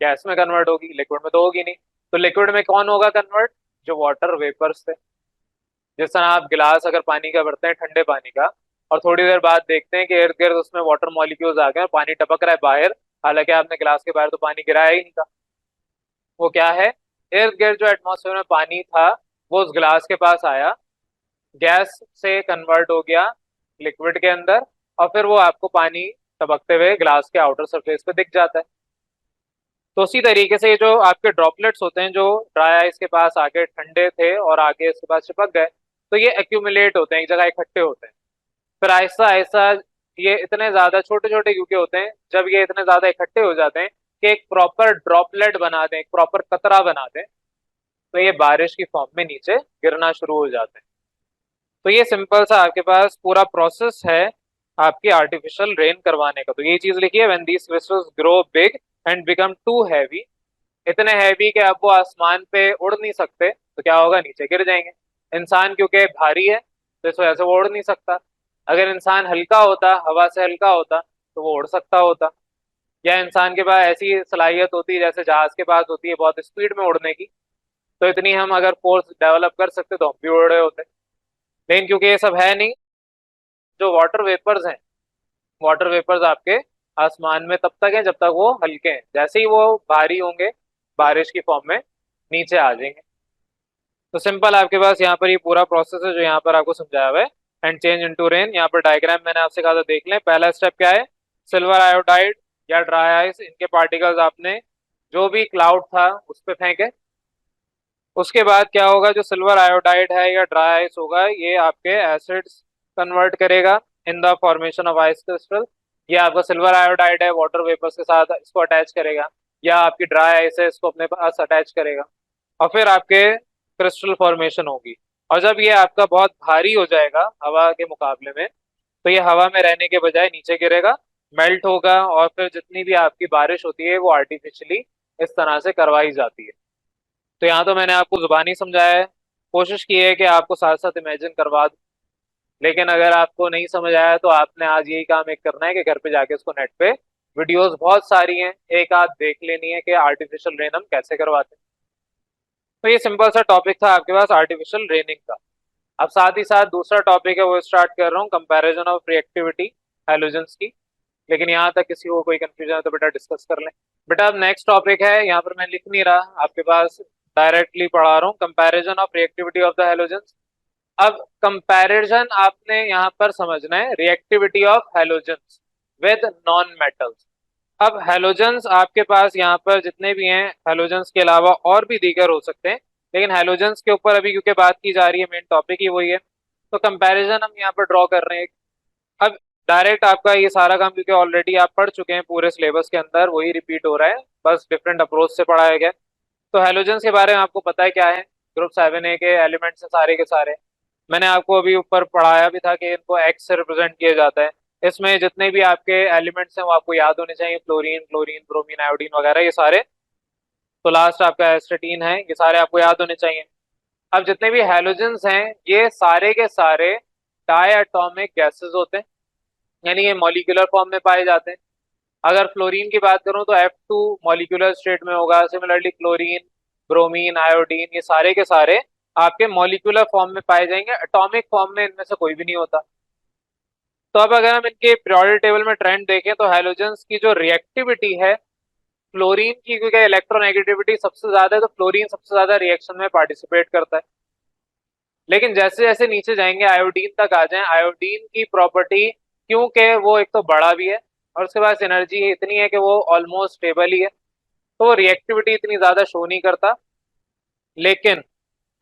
गैस में कन्वर्ट होगी, लिक्विड में तो होगी नहीं। तो लिक्विड में कौन होगा कन्वर्ट, जो वाटर वेपर्स थे। जिस तरह आप गिलास अगर पानी का भरते हैं, ठंडे पानी का, और थोड़ी देर बाद देखते हैं कि इर्द गिर्द उसमें वाटर मॉलिक्यूल्स आ गए और पानी टपक रहा है बाहर, हालांकि आपने गिलास के बाहर तो पानी गिराया ही नहीं था। वो क्या है, इर्द गिर्द जो एटमॉस्फेयर में पानी था, वो उस गिलास के पास आया, गैस से कन्वर्ट हो गया लिक्विड के अंदर, और फिर वो आपको पानी टपकते हुए ग्लास के आउटर सरफेस पे दिख जाता है। तो उसी तरीके से ये जो आपके ड्रॉपलेट्स होते हैं, जो ड्राई आइस के पास आके ठंडे थे और आगे इसके पास चिपक गए, तो ये एक्यूमुलेट होते हैं, एक जगह इकट्ठे होते हैं। फिर आहिस्ता आहिस्ता ये इतने ज्यादा छोटे छोटे क्योंकि होते हैं, जब ये इतने ज्यादा इकट्ठे हो जाते हैं कि एक प्रॉपर ड्रॉपलेट बना दें, एक प्रॉपर कतरा बना दें, तो ये बारिश की फॉर्म में नीचे गिरना शुरू हो जाते हैं। तो ये सिंपल सा आपके पास पूरा प्रोसेस है आपकी आर्टिफिशियल रेन करवाने का। तो ये चीज लिखी है, when these crystals grow big and become too heavy, इतने हैवी कि अब वो आसमान पे उड़ नहीं सकते, तो क्या होगा, नीचे गिर जाएंगे। इंसान क्योंकि भारी है, तो इस वजह से वो उड़ नहीं सकता। अगर इंसान हल्का होता, हवा से हल्का होता, तो वो उड़ सकता होता। या इंसान के पास ऐसी सलाहियत होती जैसे जहाज के पास होती है, बहुत स्पीड में उड़ने की, तो इतनी हम अगर फोर्स डेवलप कर सकते तो हम भी उड़ रहे होते। लेकिन क्योंकि ये सब है नहीं, जो वाटर वेपर्स हैं, वाटर वेपर्स आपके आसमान में तब तक है जब तक वो हल्के हैं, जैसे ही वो भारी होंगे बारिश की फॉर्म में नीचे आ जाएंगे। तो सिंपल आपके पास यहाँ पर ये पूरा प्रोसेस है जो यहाँ पर आपको समझाया हुआ है। And change into rain. यहाँ पर डायग्राम मैंने आपसे कहा था देख लें। पहला स्टेप क्या है, सिल्वर आयोडाइड या ड्राई आइस, इनके पार्टिकल्स आपने जो भी क्लाउड था उस पर फेंके। उसके बाद क्या होगा, जो सिल्वर आयोडाइड है या ड्राई आइस होगा, ये आपके एसिड्स कन्वर्ट करेगा in the formation of ice crystal. ये आपका सिल्वर आयोडाइड है, वाटर वेपर्स के साथ इसको अटैच करेगा, या आपकी ड्राई आइस है इसको अपने पास अटैच करेगा, और फिर आपके क्रिस्टल फॉर्मेशन होगी। और जब ये आपका बहुत भारी हो जाएगा हवा के मुकाबले में, तो ये हवा में रहने के बजाय नीचे गिरेगा, मेल्ट होगा, और फिर जितनी भी आपकी बारिश होती है वो आर्टिफिशियली इस तरह से करवाई जाती है। तो यहाँ तो मैंने आपको जुबानी समझाया है, कोशिश की है कि आपको साथ साथ इमेजिन करवा दूं। लेकिन अगर आपको नहीं समझ आया तो आपने आज यही काम एक करना है कि घर पे जाके इसको नेट पे वीडियोस बहुत सारी हैं, एक आध देख लेनी है कि आर्टिफिशियल रेन हम कैसे करवाते हैं। तो ये सिंपल सा टॉपिक था आपके पास आर्टिफिशियल रेनिंग का। अब साथ ही साथ दूसरा टॉपिक है वो स्टार्ट कर रहा हूँ, कंपैरिजन ऑफ रिएक्टिविटी हैलोजेंस की। लेकिन यहाँ तक किसी को कोई कंफ्यूजन है तो बेटा डिस्कस कर लें। बेटा अब नेक्स्ट टॉपिक है, यहाँ पर मैं लिख नहीं रहा, आपके पास डायरेक्टली पढ़ा रहा हूँ, comparison of reactivity of the halogens. अब कंपैरिजन आपने यहाँ पर समझना है reactivity of halogens with non metals. अब हैलोजेंस आपके पास यहाँ पर जितने भी हैं, हैलोजेंस के अलावा और भी दीगर हो सकते हैं, लेकिन हैलोजेंस के ऊपर अभी क्योंकि बात की जा रही है, मेन टॉपिक ही वही है, तो कंपैरिजन हम यहाँ पर ड्रॉ कर रहे हैं। अब डायरेक्ट आपका ये सारा काम क्योंकि ऑलरेडी आप पढ़ चुके हैं पूरे सिलेबस के अंदर, वही रिपीट हो रहा है, बस डिफरेंट अप्रोच से पढ़ाया गया। तो हैलोजेंस के बारे में आपको पता है क्या है, ग्रुप 7A के एलिमेंट्स हैं सारे के सारे। मैंने आपको अभी ऊपर पढ़ाया भी था कि इनको एक्स से रिप्रेजेंट किया जाता है। इसमें जितने भी आपके एलिमेंट्स हैं वो आपको याद होने चाहिए, फ्लोरीन, क्लोरीन, ब्रोमीन, आयोडीन वगैरह ये सारे। तो लास्ट आपका एस्टेटीन है, ये सारे आपको याद होने चाहिए। अब जितने भी हैलोजेंस हैं ये सारे के सारे डाई एटॉमिक गैसेस होते हैं, यानी ये मॉलिक्यूलर फॉर्म में पाए जाते हैं। अगर फ्लोरीन की बात करूं तो F2 मॉलिक्यूलर स्टेट में होगा। सिमिलरली क्लोरीन, ब्रोमीन, आयोडीन, ये सारे के सारे आपके मॉलिक्यूलर फॉर्म में पाए जाएंगे, एटॉमिक फॉर्म में इनमें से कोई भी नहीं होता। तो अब अगर हम इनके पीरियोडिक टेबल में ट्रेंड देखें तो हैलोजेंस की जो रिएक्टिविटी है, फ्लोरीन की क्योंकि इलेक्ट्रोनेगेटिविटी सबसे ज्यादा है तो फ्लोरीन सबसे ज्यादा रिएक्शन में पार्टिसिपेट करता है। लेकिन जैसे जैसे नीचे जाएंगे आयोडीन तक आ जाए, आयोडीन की प्रॉपर्टी क्योंकि वो एक तो बड़ा भी है और उसके पास एनर्जी इतनी है कि वो ऑलमोस्ट स्टेबल ही है, तो वो रिएक्टिविटी इतनी ज्यादा शो नहीं करता। लेकिन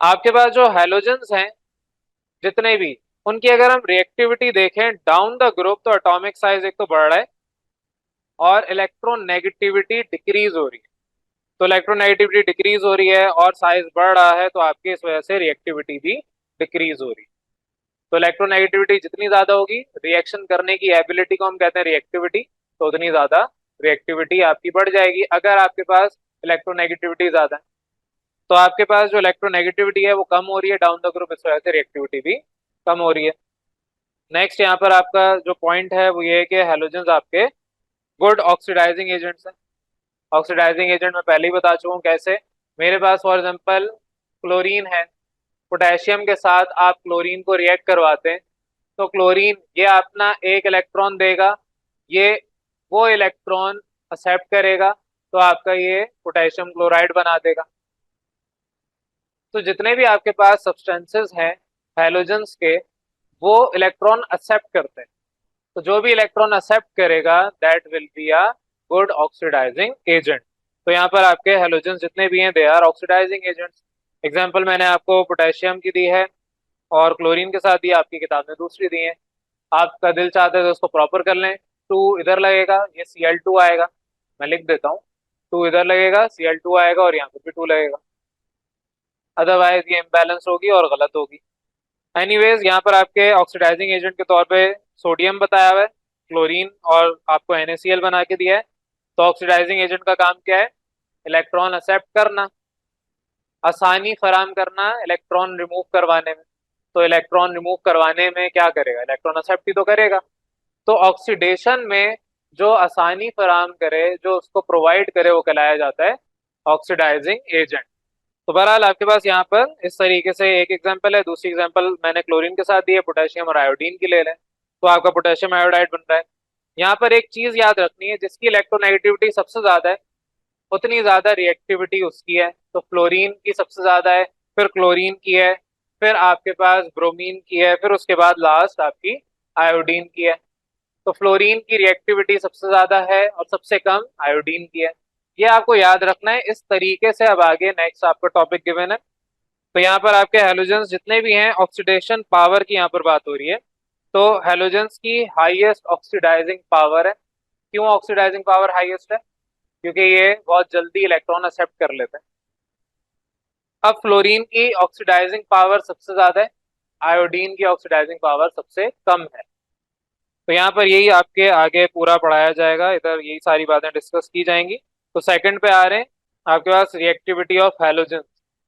आपके पास जो हैलोजेंस हैं जितने भी, उनकी अगर हम रिएक्टिविटी देखें डाउन द ग्रुप, तो एटॉमिक साइज एक तो बढ़ रहा है और इलेक्ट्रोनेगेटिविटी डिक्रीज हो रही है। तो इलेक्ट्रोनेगेटिविटी डिक्रीज हो रही है और साइज बढ़ रहा है, तो आपकी इस वजह से रिएक्टिविटी भी डिक्रीज हो रही है। तो इलेक्ट्रोनेगेटिविटी जितनी ज्यादा होगी, रिएक्शन करने की एबिलिटी को हम कहते हैं रिएक्टिविटी, तो उतनी ज्यादा रिएक्टिविटी आपकी बढ़ जाएगी अगर आपके पास इलेक्ट्रोनेगेटिविटी ज्यादा है। तो आपके पास जो इलेक्ट्रोनेगेटिविटी है वो कम हो रही है डाउन द ग्रुप, इस वजह से रिएक्टिविटी भी कम हो रही है। नेक्स्ट यहाँ पर आपका जो पॉइंट है वो ये है कि हैलोजेंस आपके गुड ऑक्सीडाइजिंग एजेंट्स हैं। ऑक्सीडाइजिंग एजेंट मैं पहले ही बता चुका हूँ कैसे। मेरे पास फॉर एग्जांपल क्लोरीन है, पोटेशियम के साथ आप क्लोरीन को रिएक्ट करवाते हैं, तो क्लोरीन ये अपना एक इलेक्ट्रॉन देगा, ये वो इलेक्ट्रॉन एक्सेप्ट करेगा, तो आपका ये पोटेशियम क्लोराइड बना देगा। तो जितने भी आपके पास सब्सटेंसेस हैं हैलोजेंस के, वो इलेक्ट्रॉन एक्सेप्ट करते हैं। तो जो भी इलेक्ट्रॉन एक्सेप्ट करेगा that will be a good oxidising agent. तो यहाँ पर आपके हैलोजेंस जितने भी हैं they are oxidising agents. Example मैंने आपको पोटेशियम की दी है और क्लोरीन के साथ दी, आपकी किताब में दूसरी दी है। आपका दिल चाहता है तो उसको प्रॉपर कर लें। 2 इधर लगेगा, ये Cl2 आएगा, मैं लिख देता हूँ। 2 इधर लगेगा, Cl2 आएगा, और यहाँ पर भी 2 लगेगा, अदरवाइज ये इम्बैलेंस होगी और गलत होगी। एनीवेज यहाँ पर आपके ऑक्सीडाइजिंग एजेंट के तौर पे सोडियम बताया हुआ है, क्लोरीन और आपको NaCl बना के दिया है। तो ऑक्सीडाइजिंग एजेंट का काम क्या है, इलेक्ट्रॉन एक्सेप्ट करना, आसानी फराम करना इलेक्ट्रॉन रिमूव करवाने में। तो इलेक्ट्रॉन रिमूव करवाने में क्या करेगा, इलेक्ट्रॉन एक्सेप्ट ही तो करेगा। तो ऑक्सीडेशन में जो आसानी फराम करे, जो उसको प्रोवाइड करे, वो कहलाया जाता है ऑक्सीडाइजिंग एजेंट। तो बहरहाल आपके पास यहाँ पर इस तरीके से एक एग्जांपल है। दूसरी एग्जांपल मैंने क्लोरीन के साथ दी है, पोटेशियम और आयोडीन की ले लें, तो आपका पोटेशियम आयोडाइड बन रहा है। यहाँ पर एक चीज याद रखनी है, जिसकी इलेक्ट्रोनेगेटिविटी सबसे ज्यादा है उतनी ज्यादा रिएक्टिविटी उसकी है। तो फ्लोरीन की सबसे ज्यादा है, फिर क्लोरीन की है, फिर आपके पास ब्रोमीन की है, फिर उसके बाद लास्ट आपकी आयोडीन की है। तो फ्लोरीन की रिएक्टिविटी सबसे ज्यादा है और सबसे कम आयोडीन की है। ये आपको याद रखना है। इस तरीके से अब आगे नेक्स्ट आपका टॉपिक गिवन है। तो यहाँ पर आपके हेलोजेंस जितने भी हैं, ऑक्सीडेशन पावर की यहाँ पर बात हो रही है। तो हेलोजेंस की हाईएस्ट ऑक्सीडाइजिंग पावर है। क्यों ऑक्सीडाइजिंग पावर हाईएस्ट है? क्योंकि ये बहुत जल्दी इलेक्ट्रॉन एक्सेप्ट कर लेते हैं। अब फ्लोरीन की ऑक्सीडाइजिंग पावर सबसे ज्यादा है, आयोडीन की ऑक्सीडाइजिंग पावर सबसे कम है। तो यहाँ पर यही आपके आगे पूरा पढ़ाया जाएगा, इधर यही सारी बातें डिस्कस की जाएंगी। तो सेकंड पे आ रहे हैं आपके पास रिएक्टिविटी ऑफ हैलोजेंस।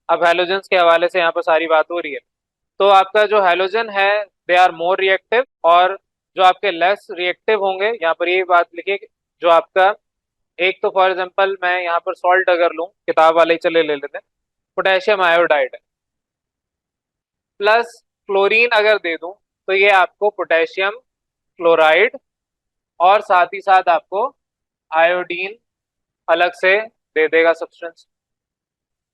अब हैलोजेंस के हवाले से यहाँ पर सारी बात हो रही है। तो आपका जो हैलोजन है दे आर मोर रिएक्टिव, और जो आपके लेस रिएक्टिव होंगे, यहाँ पर ये बात लिखिए कि जो आपका एक तो फॉर एग्जांपल मैं यहाँ पर सॉल्ट अगर लूँ, किताब वाले ही चले ले लेते हैं, पोटेशियम आयोडाइड है, प्लस क्लोरीन अगर दे दूं तो ये आपको पोटेशियम क्लोराइड और साथ ही साथ आपको आयोडीन अलग से दे देगा सब्सटेंस।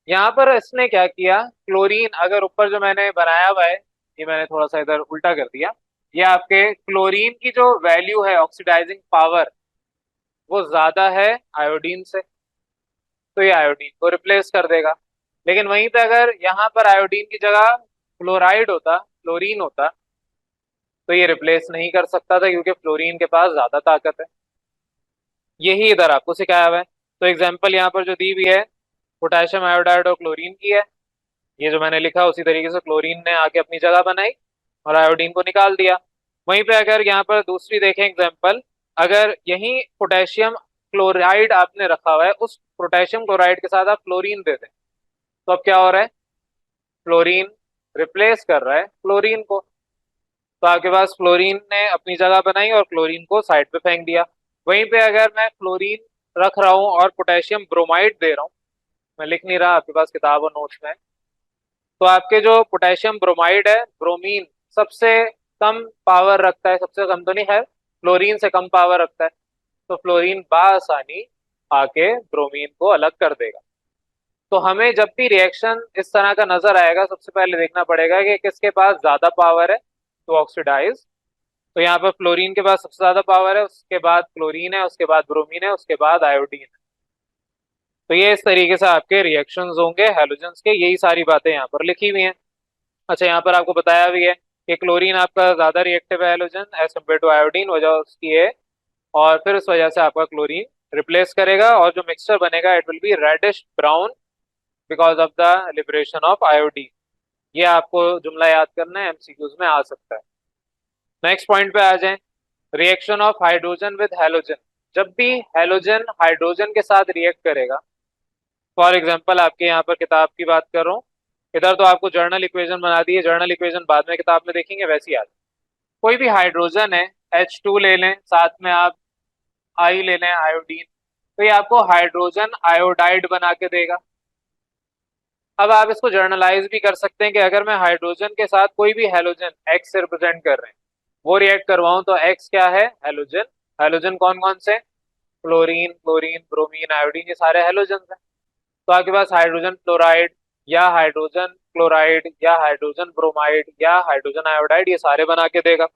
यहाँ पर इसने क्या किया, क्लोरीन अगर ऊपर जो मैंने बनाया हुआ है, ये मैंने थोड़ा सा इधर उल्टा कर दिया, ये आपके क्लोरीन की जो वैल्यू है ऑक्सीडाइजिंग पावर वो ज्यादा है आयोडीन से, तो ये आयोडीन को रिप्लेस कर देगा। लेकिन वहीं पे अगर यहाँ पर आयोडीन की जगह क्लोराइड होता, क्लोरीन होता, तो ये रिप्लेस नहीं कर सकता था क्योंकि फ्लोरीन के पास ज्यादा ताकत है। यही इधर आपको सिखाया हुआ है। तो एग्जाम्पल यहाँ पर जो दी हुई है पोटेशियम आयोडाइड और क्लोरीन की है, ये जो मैंने लिखा उसी तरीके से क्लोरीन ने आके अपनी जगह बनाई और आयोडीन को निकाल दिया। वहीं पे अगर यहाँ पर दूसरी देखें एग्जाम्पल, अगर यही पोटेशियम क्लोराइड आपने रखा हुआ है, उस पोटेशियम क्लोराइड के साथ आप क्लोरीन दे दें, तो अब क्या हो रहा है, फ्लोरीन रिप्लेस कर रहा है क्लोरीन को। तो आपके पास फ्लोरीन ने अपनी जगह बनाई और क्लोरीन को साइड पे फेंक दिया। वहीं पे अगर मैं फ्लोरीन रख रहा हूँ और पोटेशियम ब्रोमाइड दे रहा हूँ, मैं लिख नहीं रहा, आपके पास किताब और नोट्स में है, तो आपके जो पोटेशियम ब्रोमाइड है, ब्रोमीन सबसे कम पावर रखता है, सबसे कम तो नहीं है, फ्लोरीन से कम पावर रखता है। तो फ्लोरीन बासानी आके ब्रोमीन को अलग कर देगा। तो हमें जब भी रिएक्शन इस तरह का नजर आएगा, सबसे पहले देखना पड़ेगा कि किसके पास ज्यादा पावर है टू ऑक्सीडाइज। तो यहाँ पर फ्लोरीन के पास सबसे ज्यादा पावर है, उसके बाद क्लोरीन है, उसके बाद ब्रोमीन है, उसके बाद आयोडीन है। तो ये इस तरीके से आपके रिएक्शंस होंगे हैलोजेंस के, यही सारी बातें यहाँ पर लिखी हुई हैं। अच्छा, यहाँ पर आपको बताया भी है कि क्लोरीन आपका ज्यादा रिएक्टिव है halogen as compare to iodine, वजह उसकी है, और फिर इस वजह से आपका क्लोरीन रिप्लेस करेगा और जो मिक्सचर बनेगा it will be reddish brown because of the liberation of iodine. ये आपको जुमला याद करना है, एमसीक्यूज में आ सकता है। नेक्स्ट पॉइंट पे आ जाएं, reaction of hydrogen with halogen. जब भी हैलोजन हाइड्रोजन के साथ रिएक्ट करेगा, फॉर एग्जांपल आपके यहाँ पर किताब की बात कर रहा हूँ, इधर तो आपको जर्नल इक्वेशन बना दी है, जर्नल इक्वेशन बाद में किताब में देखेंगे, वैसी याद। कोई भी हाइड्रोजन है, H2 ले लें, साथ में आप आई ले लें आयोडीन, तो ये आपको हाइड्रोजन आयोडाइड बना के देगा। अब आप इसको जर्नलाइज भी कर सकते हैं कि अगर मैं हाइड्रोजन के साथ कोई भी हैलोजन एक्स से रिप्रेजेंट कर रहे हैं वो रिएक्ट करवाऊं, तो एक्स क्या है, हैलोजन। हैलोजन कौन कौन से, क्लोरीन, क्लोरीन, ब्रोमीन, आयोडीन, ये सारे हैलोजन हैं। तो आपके पास हाइड्रोजन क्लोराइड या हाइड्रोजन क्लोराइड या हाइड्रोजन ब्रोमाइड या हाइड्रोजन आयोडाइड, ये सारे बना के देगा।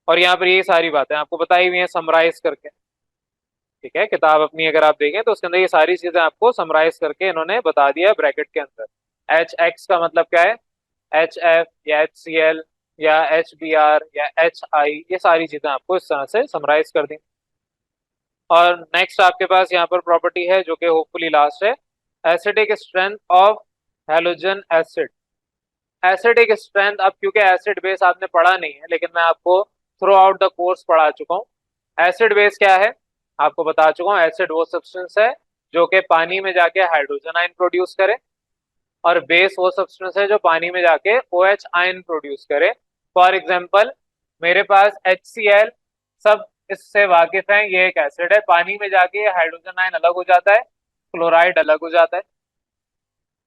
और यहाँ पर ये सारी बातें आपको बताई हुई हैं समराइज करके, ठीक है। किताब अपनी अगर आप देखें तो उसके अंदर ये सारी चीजें आपको समराइज करके इन्होंने बता दिया ब्रैकेट के अंदर। एच एक्स का मतलब क्या है, एच एफ या एच सी एल या एच बी आर या एच आई, ये सारी चीजें आपको इस तरह से समराइज कर दी। और नेक्स्ट आपके पास यहाँ पर प्रॉपर्टी है जो कि होपफुली लास्ट है, acidic strength of halogen acid. Acidic strength, अब क्योंकि एसिड बेस आपने पढ़ा नहीं है लेकिन मैं आपको थ्रू आउट द कोर्स पढ़ा चुका हूँ। एसिड बेस क्या है आपको बता चुका हूँ। एसिड वो सब्सटेंस है जो कि पानी में जाके हाइड्रोजन आयन प्रोड्यूस करे, और बेस वो सब्सटेंस है जो पानी में जाके OH आयन प्रोड्यूस करे। फॉर एग्जाम्पल मेरे पास HCl, सब इससे वाकिफ हैं, ये एक एसिड है, पानी में जाके हाइड्रोजन आयन अलग हो जाता है, क्लोराइड अलग हो जाता है।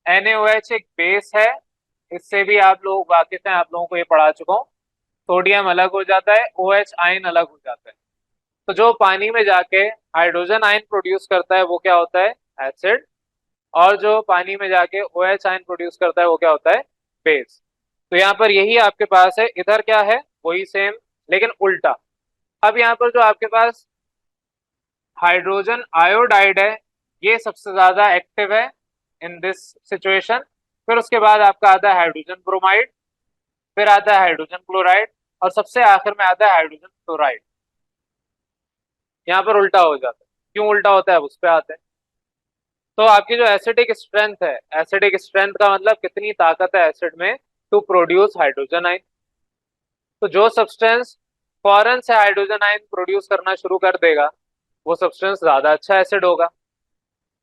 NaOH एक बेस है, इससे भी आप लोग वाकिफ हैं, आप लोगों को ये पढ़ा चुका हूँ। सोडियम अलग हो जाता है, OH आयन अलग हो जाता है। तो जो पानी में जाके हाइड्रोजन आयन प्रोड्यूस करता है वो क्या होता है, एसिड, और जो पानी में जाके OH आयन प्रोड्यूस करता है वो क्या होता है, बेस। तो यहाँ पर यही आपके पास है, इधर क्या है वही सेम लेकिन उल्टा। अब यहाँ पर जो आपके पास हाइड्रोजन आयोडाइड है ये सबसे ज्यादा एक्टिव है इन दिस सिचुएशन। फिर उसके बाद आपका आता है हाइड्रोजन ब्रोमाइड, फिर आता है हाइड्रोजन क्लोराइड, और सबसे आखिर में आता है हाइड्रोजन फ्लोराइड। यहाँ पर उल्टा हो जाता है, क्यों उल्टा होता है उस पर आते हैं। तो आपकी जो एसिडिक स्ट्रेंथ है, एसिडिक स्ट्रेंथ का मतलब कितनी ताकत है एसिड में टू प्रोड्यूस हाइड्रोजन आयन। तो जो सब्सटेंस फौरन से हाइड्रोजन आयन प्रोड्यूस करना शुरू कर देगा वो सब्सटेंस ज्यादा अच्छा एसिड होगा।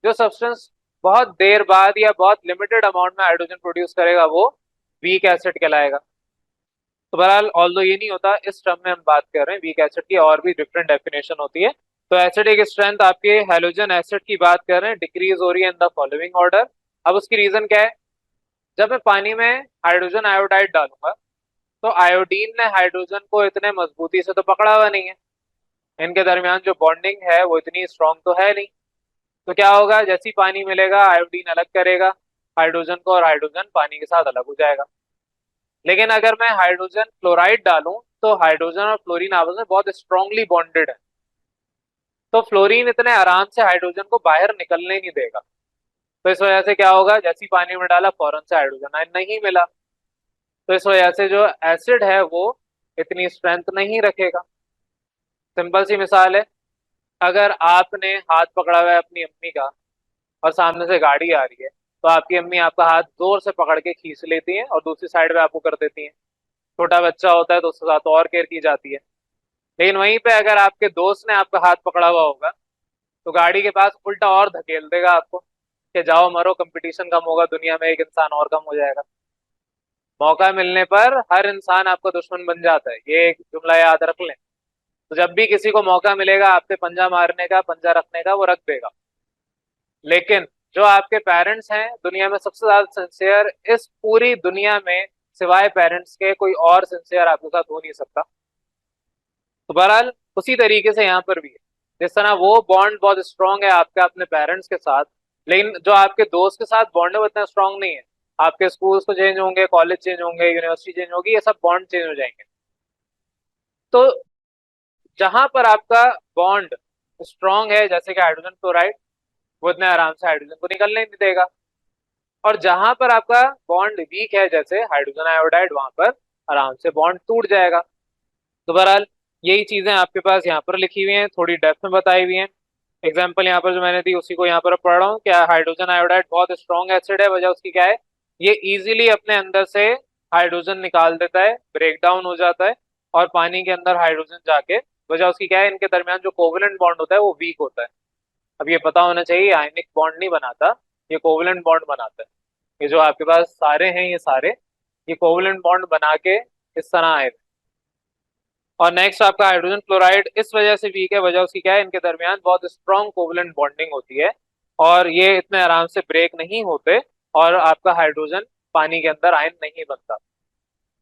जो सब्सटेंस बहुत देर बाद या बहुत लिमिटेड अमाउंट में हाइड्रोजन प्रोड्यूस करेगा वो वीक एसिड कहलाएगा। तो बहरहाल ऑल्दो ये नहीं होता, इस टर्म में हम बात कर रहे हैं वीक एसिड की, और भी डिफरेंट डेफिनेशन होती है। तो एसिडिक स्ट्रेंथ आपके हैलोजन एसिड की बात कर रहे हैं, डिक्रीज हो रही है इन द फॉलोइंग ऑर्डर। अब उसकी रीजन क्या है, जब मैं पानी में हाइड्रोजन आयोडाइड डालूंगा तो आयोडीन ने हाइड्रोजन को इतने मजबूती से तो पकड़ा हुआ नहीं है, इनके दरमियान जो बॉन्डिंग है वो इतनी स्ट्रांग तो है नहीं। तो क्या होगा, जैसे ही पानी मिलेगा आयोडीन अलग करेगा हाइड्रोजन को, और हाइड्रोजन पानी के साथ अलग हो जाएगा। लेकिन अगर मैं हाइड्रोजन क्लोराइड डालूं तो हाइड्रोजन और फ्लोरीन आपस में बहुत स्ट्रांगली बॉन्डेड है, तो फ्लोरीन इतने आराम से हाइड्रोजन को बाहर निकलने नहीं देगा। तो इस वजह से क्या होगा, जैसे ही पानी में डाला फौरन से हाइड्रोजन आयन नहीं मिला, तो इस वजह से जो एसिड है वो इतनी स्ट्रेंथ नहीं रखेगा। सिंपल सी मिसाल है, अगर आपने हाथ पकड़ा हुआ है अपनी अम्मी का और सामने से गाड़ी आ रही है, तो आपकी अम्मी आपका हाथ जोर से पकड़ के खींच लेती हैं और दूसरी साइड में आपको कर देती हैं। छोटा बच्चा होता है तो उसके साथ और केयर की जाती है। लेकिन वहीं पे अगर आपके दोस्त ने आपका हाथ पकड़ा हुआ होगा तो गाड़ी के पास उल्टा और धकेल देगा आपको कि जाओ मरो, कंपटीशन कम होगा दुनिया में, एक इंसान और कम हो जाएगा। मौका मिलने पर हर इंसान आपका दुश्मन बन जाता है, ये एक जुमला याद रख लें। तो जब भी किसी को मौका मिलेगा आप पे पंजा मारने का, पंजा रखने का, वो रख देगा। लेकिन जो आपके पेरेंट्स हैं दुनिया में सबसे ज्यादा सिंसियर इस पूरी दुनिया में, सिवाय पेरेंट्स के कोई और सिंसियर आपके साथ हो नहीं सकता। तो बहरहाल उसी तरीके से यहाँ पर भी है, जिस तरह वो बॉन्ड बहुत स्ट्रांग है आपका अपने पेरेंट्स के साथ, लेकिन जो आपके दोस्त के साथ बॉन्ड है वो इतना स्ट्रांग नहीं है। आपके स्कूल्स तो चेंज होंगे, कॉलेज चेंज होंगे, यूनिवर्सिटी चेंज होगी, ये सब बॉन्ड चेंज हो जाएंगे। तो जहां पर आपका बॉन्ड स्ट्रांग है जैसे कि हाइड्रोजन क्लोराइड, वो इतने आराम से हाइड्रोजन को निकलने नहीं देगा। और जहां पर आपका बॉन्ड वीक है जैसे हाइड्रोजन आयोडाइड, वहां पर आराम से बॉन्ड टूट जाएगा। तो बहरहाल यही चीजें आपके पास यहाँ पर लिखी हुई हैं, थोड़ी डेप्थ में बताई हुई हैं। एग्जाम्पल यहाँ पर जो मैंने दी उसी को यहाँ पर पढ़ रहा हूँ। क्या हाइड्रोजन आयोडाइड बहुत स्ट्रॉन्ग एसिड है, वजह उसकी क्या है, ये इजीली अपने अंदर से हाइड्रोजन निकाल देता है, ब्रेक डाउन हो जाता है और पानी के अंदर हाइड्रोजन जाके, वजह उसकी क्या है, इनके दरमियान जो कोवलेंट बॉन्ड होता है वो वीक होता है। अब ये पता होना चाहिए आयनिक बॉन्ड नहीं बनाता, ये कोवलेंट बॉन्ड बनाता है। ये जो आपके पास सारे हैं ये सारे, ये कोवलेंट बॉन्ड बना के इस तरह आए थे। और नेक्स्ट आपका हाइड्रोजन क्लोराइड इस वजह से वीक है, वजह उसकी क्या है, इनके दरमियान बहुत स्ट्रॉन्ग कोवलेंट बॉन्डिंग होती है और ये इतने आराम से ब्रेक नहीं होते, और आपका हाइड्रोजन पानी के अंदर आयन नहीं बनता।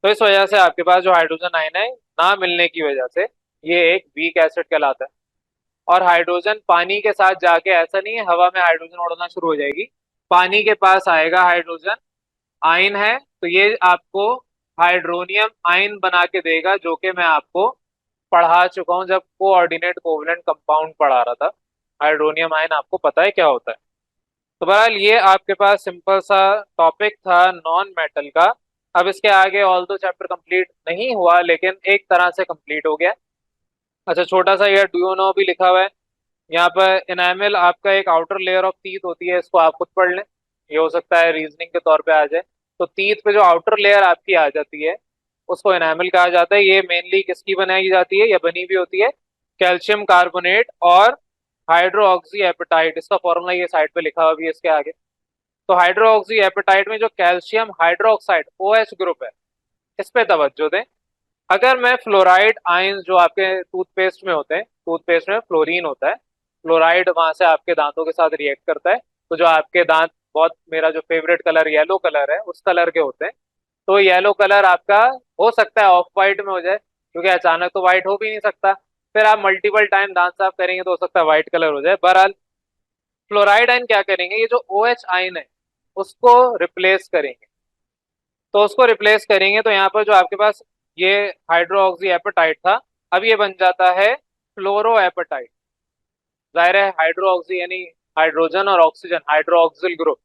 तो इस वजह से आपके पास जो हाइड्रोजन आयन है ना मिलने की वजह से ये एक वीक एसिड कहलाता है। और हाइड्रोजन पानी के साथ जाके, ऐसा नहीं है हवा में हाइड्रोजन उड़ना शुरू हो जाएगी, पानी के पास आएगा हाइड्रोजन आयन है तो ये आपको हाइड्रोनियम आयन बना के देगा, जो कि मैं आपको पढ़ा चुका हूं जब कोऑर्डिनेट कोवलेंट कंपाउंड पढ़ा रहा था। हाइड्रोनियम आयन आपको पता है क्या होता है। तो बहरहाल ये आपके पास सिंपल सा टॉपिक था नॉन मेटल का। अब इसके आगे ऑल दो चैप्टर कंप्लीट नहीं हुआ लेकिन एक तरह से कंप्लीट हो गया। अच्छा, छोटा सा ये डू यू नो भी लिखा हुआ है यहाँ पर। इनामिल आपका एक आउटर लेयर ऑफ टीथ होती है, इसको आप खुद पढ़ लें, ये हो सकता है रीजनिंग के तौर पे आ जाए। तो टीथ पे जो आउटर लेयर आपकी आ जाती है उसको एनामिल कहा जाता है। ये मेनली किसकी बनाई जाती है या बनी भी होती है, कैल्शियम कार्बोनेट और हाइड्रो ऑक्सी एपेटाइट, इसका फॉर्मूला ये साइड पे लिखा हुआ भी है इसके आगे। तो हाइड्रो ऑक्सी एपेटाइट में जो कैल्शियम हाइड्रोक्साइड OH ग्रुप है, इस पे तवज्जो दें। अगर मैं फ्लोराइड आयंस जो आपके टूथपेस्ट में होते हैं, टूथपेस्ट में फ्लोरीन होता है, फ्लोराइड वहां से आपके दांतों के साथ रिएक्ट करता है, तो जो आपके दांत, बहुत मेरा जो फेवरेट कलर येलो कलर है उस कलर के होते हैं। तो येलो कलर आपका हो सकता है ऑफ वाइट में हो जाए, क्योंकि अचानक तो व्हाइट हो भी नहीं सकता। फिर आप मल्टीपल टाइम दांत साफ करेंगे तो हो सकता है व्हाइट कलर हो जाए। बहरहाल फ्लोराइड आयन क्या करेंगे, ये जो OH आयन है उसको रिप्लेस करेंगे। तो उसको रिप्लेस करेंगे तो यहाँ पर जो आपके पास ये हाइड्रोक्सी एपेटाइट था, अब ये बन जाता है फ्लोरो एपेटाइट। जाहिर है हाइड्रोक्सी यानी हाइड्रोजन और ऑक्सीजन, हाइड्रोक्सिल ग्रुप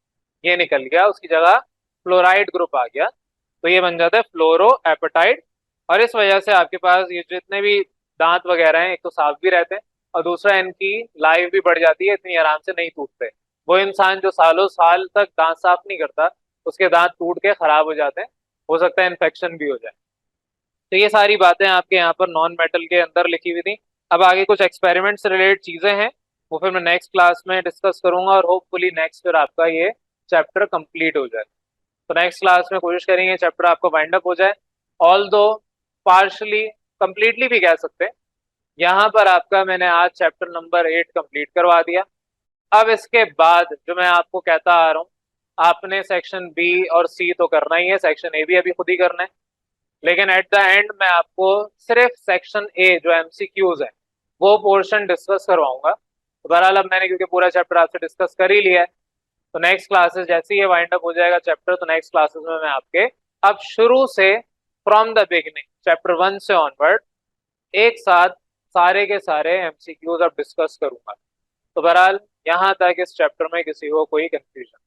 ये निकल गया, उसकी जगह फ्लोराइड ग्रुप आ गया, तो ये बन जाता है फ्लोरो एपेटाइट। और इस वजह से आपके पास ये जितने भी दांत वगैरह हैं, एक तो साफ भी रहते हैं और दूसरा इनकी लाइफ भी बढ़ जाती है, इतनी आराम से नहीं टूटते। वो इंसान जो सालों साल तक दांत साफ नहीं करता, उसके दांत टूट के खराब हो जाते हैं, हो सकता है इन्फेक्शन भी हो जाए। तो ये सारी बातें आपके यहाँ पर नॉन मेटल के अंदर लिखी हुई थी। अब आगे कुछ एक्सपेरिमेंट से रिलेटेड चीजें हैं, वो फिर मैं नेक्स्ट क्लास में डिस्कस करूंगा और होपफुली नेक्स्ट फिर आपका ये चैप्टर कंप्लीट हो जाए। तो नेक्स्ट क्लास में कोशिश करेंगे चैप्टर आपका वाइंड अप हो जाए, ऑल दो पार्शली, कंप्लीटली भी कह सकते हैं। यहाँ पर आपका मैंने आज चैप्टर नंबर 8 कंप्लीट करवा दिया। अब इसके बाद जो मैं आपको कहता आ रहा हूँ, आपने सेक्शन बी और सी तो करना ही है, सेक्शन ए भी अभी खुद ही करना है, लेकिन एट द एंड मैं आपको सिर्फ सेक्शन ए जो एमसीक्यूज है वो पोर्शन डिस्कस करवाऊंगा। तो बहरहाल अब मैंने क्योंकि पूरा चैप्टर आपसे डिस्कस कर ही लिया है, तो नेक्स्ट क्लासेस जैसे ही ये वाइंड अप हो जाएगा चैप्टर, तो नेक्स्ट क्लासेस में मैं आपके अब शुरू से फ्रॉम द बिगिनिंग चैप्टर 1 से ऑनवर्ड एक साथ सारे के सारे एमसीक्यूज अब डिस्कस करूंगा। तो बहरहाल यहाँ तक इस चैप्टर में किसी को कोई कंफ्यूजन